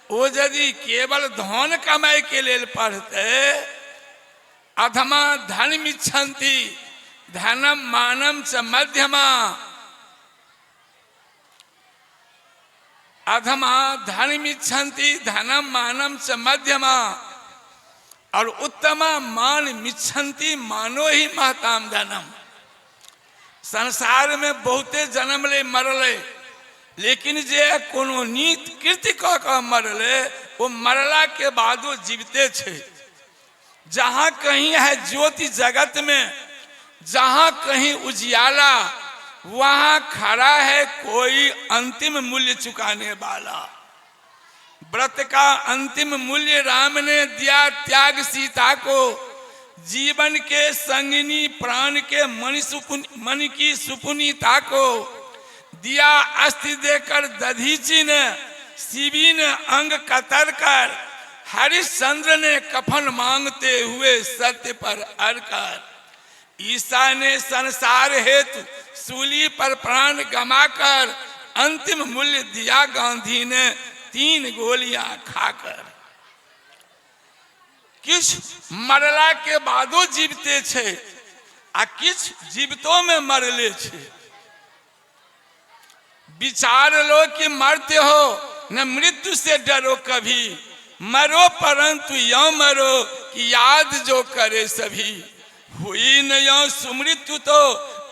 वो यदि केवल धन कमाई के लेल पढ़तै, अधमा धनमिच्छन्ति धनम मानम च मध्यमा, अधमा धनमिच्छन्ति धनम मानम च मध्यमा, और उत्तमा मान मिच्छन्ति मानो ही महताम धनम। संसार में बहुते जन्म ले मरले, लेकिन जे कोनो नीत कृत्य कऽ कऽ मरले, वो मरला के बादो जीवते छे। जहां कहीं है ज्योति जगत में, जहां कहीं उजियाला, वहां खड़ा है कोई अंतिम मूल्य चुकाने वाला। व्रत का अंतिम मूल्य राम ने दिया त्याग सीता को, जीवन के संगिनी प्राण के मन की सुपुनीता को, दिया अस्थि देकर दधीची ने, शिवी ने अंग कतर कर, हरिश्चंद्र ने कफन मांगते हुए सत्य पर अड़कर, ईसा ने संसार हेतु सूली पर प्राण गमाकर, अंतिम मूल्य दिया गांधी ने 3 गोलियां खाकर। किछ मरला के बादो जीवते छे, आ किछ जीवतो में मरले छे। विचार लो कि मरते हो न मृत्यु से डरो कभी, मरो परंतु यो मरो कि याद जो करे सभी। हुई न यो सुमृत्यु तो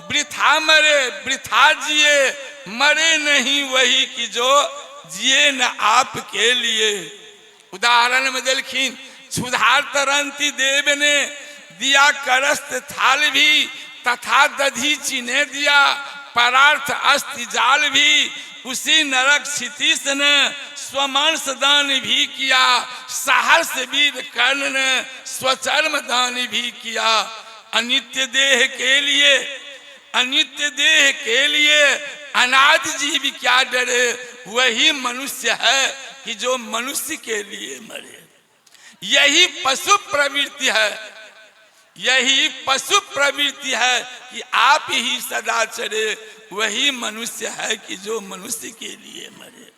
वृथा मरे वृथा जिए, मरे नहीं वही कि जो जिए न आपके लिए। उदाहरण में देखिन, क्षुधार तरंती देव ने दिया करस्त थाल भी, तथा दधीची ने दिया परार्थ अस्ति जाल भी। उसी नरक क्षितिश ने स्वमांस दान भी किया, सहर्ष वीर कर्ण ने स्वचर्म दान भी किया। अनित्य देह के लिए, अनित्य देह के लिए अनाद जीव क्या डरे, वही मनुष्य है कि जो मनुष्य के लिए मरे। यही पशु प्रवृत्ति है, यही पशु प्रवृत्ति है कि आप ही सदा चरे, वही मनुष्य है कि जो मनुष्य के लिए मरे।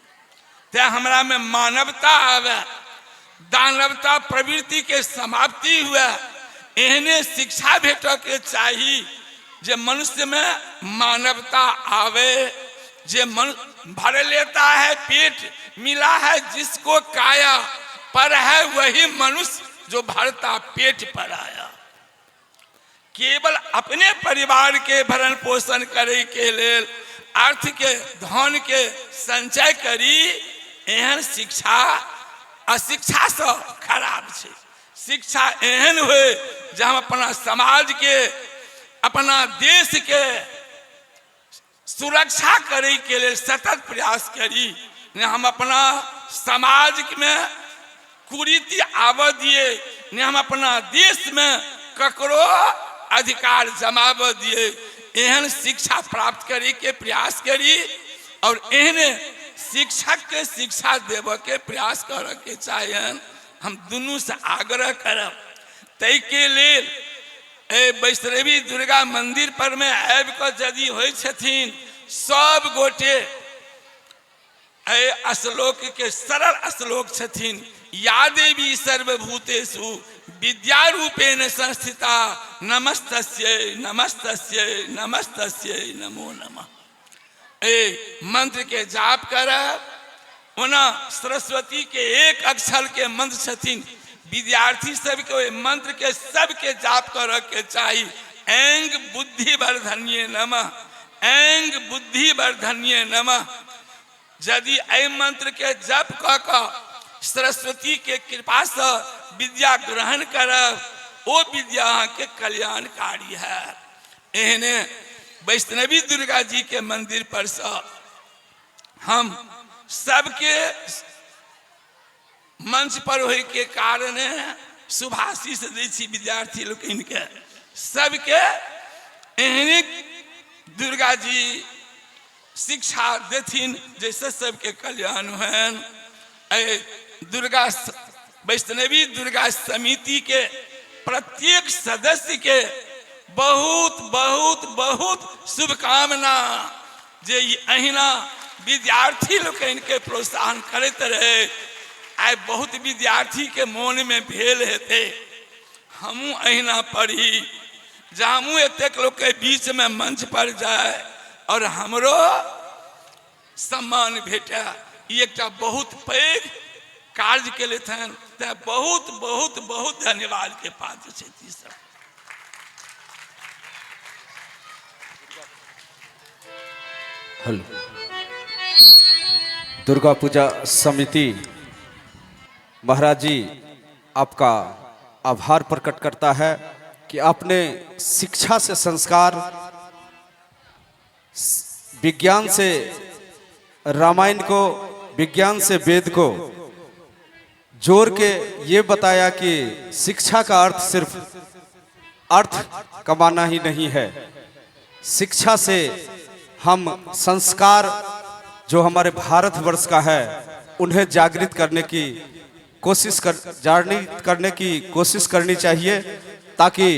ते हमरा में मानवता आवे, दानवता प्रवृत्ति के समाप्ति हुआ। एहने शिक्षा भेट के चाहिए जे मनुष्य में मानवता आवे, जे भर लेता है पेट, मिला है जिसको काया, पर है वही मनुष्य जो भरता पेट पर आया। केवल अपने परिवार के भरण पोषण करे के लेल अर्थ के धन के संचय करी, एहन शिक्षा अशिक्षा से खराब छे। शिक्षा एहन हुए जहाँ अपना समाज के, अपना देश के सुरक्षा करे के लिए सतत प्रयास करी, ने हम अपना समाज में कुरीति आव दिए, ने हम अपना देश में ककरो अधिकार जमाव दिए। एहन शिक्षा प्राप्त करे के प्रयास करी, और एहने शिक्षक के शिक्षा देव के प्रयास कर के चाहिए। हम दुनू से आग्रह करब। तै के लेल वैष्णवी दुर्गा मंदिर पर में आबि कऽ यदि होइ छथिन सब गोटे, श्लोक के सरल श्लोक छथिन, या देवी सर्वभूतेषु विद्या रूपेण संस्थिता, नमस्तस्यै नमस्तस्यै नमस्तस्यै नमो नमः। मंत्र के जाप करब। ओना सरस्वती के एक अक्षर के मंत्र छथिन, विद्यार्थी सबके मंत्र के सबके जाप कर के चाहिए। ऐंग बुद्धि वर्धन्ये नमः, ऐंग बुद्धि वर्धन्ये नमः। यदि ऐ मंत्र के जप क सरस्वती के कृपा से विद्या ग्रहण करब, वो विद्या के कल्याणकारी है। एहने वैष्णवी दुर्गा जी के मंदिर पर से हम सबके मंच पर होए के कारण शुभाशीष दै छी विद्यार्थी लोग इनके सबके एहने दुर्गा जी शिक्षा देथिन जैसे सबके कल्याण होन। दुर्गा वैष्णवी दुर्गा समिति के प्रत्येक सदस्य के बहुत बहुत बहुत शुभकामना जे अहिना विद्यार्थी लोग इनके प्रोत्साहन करते रहे। आइ बहुत विद्यार्थी के मन में भेल हेते हमू अहिना पढ़ी जामू एतेक लोग के बीच में मंच पर जाए और हमरो सम्मान भेटे। ई एकटा बहुत पैघ कार्य के लिए बहुत बहुत बहुत धन्यवाद के पात्र छै। हेलो, दुर्गा पूजा समिति महाराज जी आपका आभार प्रकट करता है कि आपने शिक्षा से संस्कार, विज्ञान से रामायण को, विज्ञान से वेद को जोड़ के ये बताया कि शिक्षा का अर्थ सिर्फ अर्थ कमाना ही नहीं है। शिक्षा से हम संस्कार जो हमारे भारतवर्ष का है उन्हें जागृत करने की कोशिश करनी चाहिए, ताकि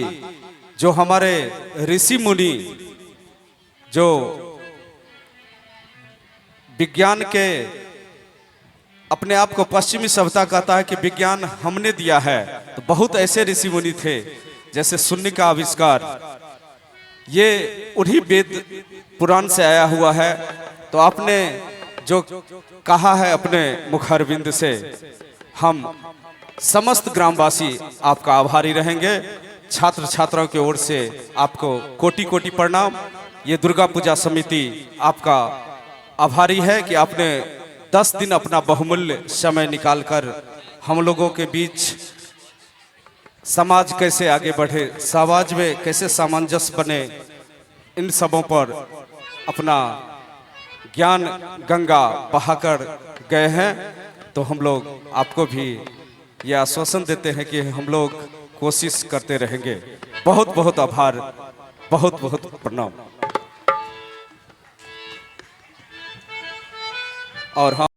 जो हमारे ऋषि मुनि जो विज्ञान के अपने आप को पश्चिमी सभ्यता कहता है कि विज्ञान हमने दिया है, तो बहुत ऐसे ऋषि मुनि थे जैसे शून्य का आविष्कार, ये उन्हीं वेद पुराण से आया हुआ है। तो आपने जो कहा है अपने मुखारविंद से, हम समस्त ग्रामवासी आपका आभारी रहेंगे। छात्र छात्राओं की ओर से आपको कोटि कोटि प्रणाम। ये दुर्गा पूजा समिति आपका आभारी है कि आपने 10 दिन अपना बहुमूल्य समय निकालकर हम लोगों के बीच समाज कैसे आगे बढ़े, समाज में कैसे सामंजस्य बने, इन सबों पर अपना ज्ञान गंगा बहाकर गए हैं। तो हम लोग आपको भी यह आश्वासन देते हैं कि हम लोग कोशिश करते रहेंगे। बहुत बहुत आभार, बहुत बहुत प्रणाम। और हम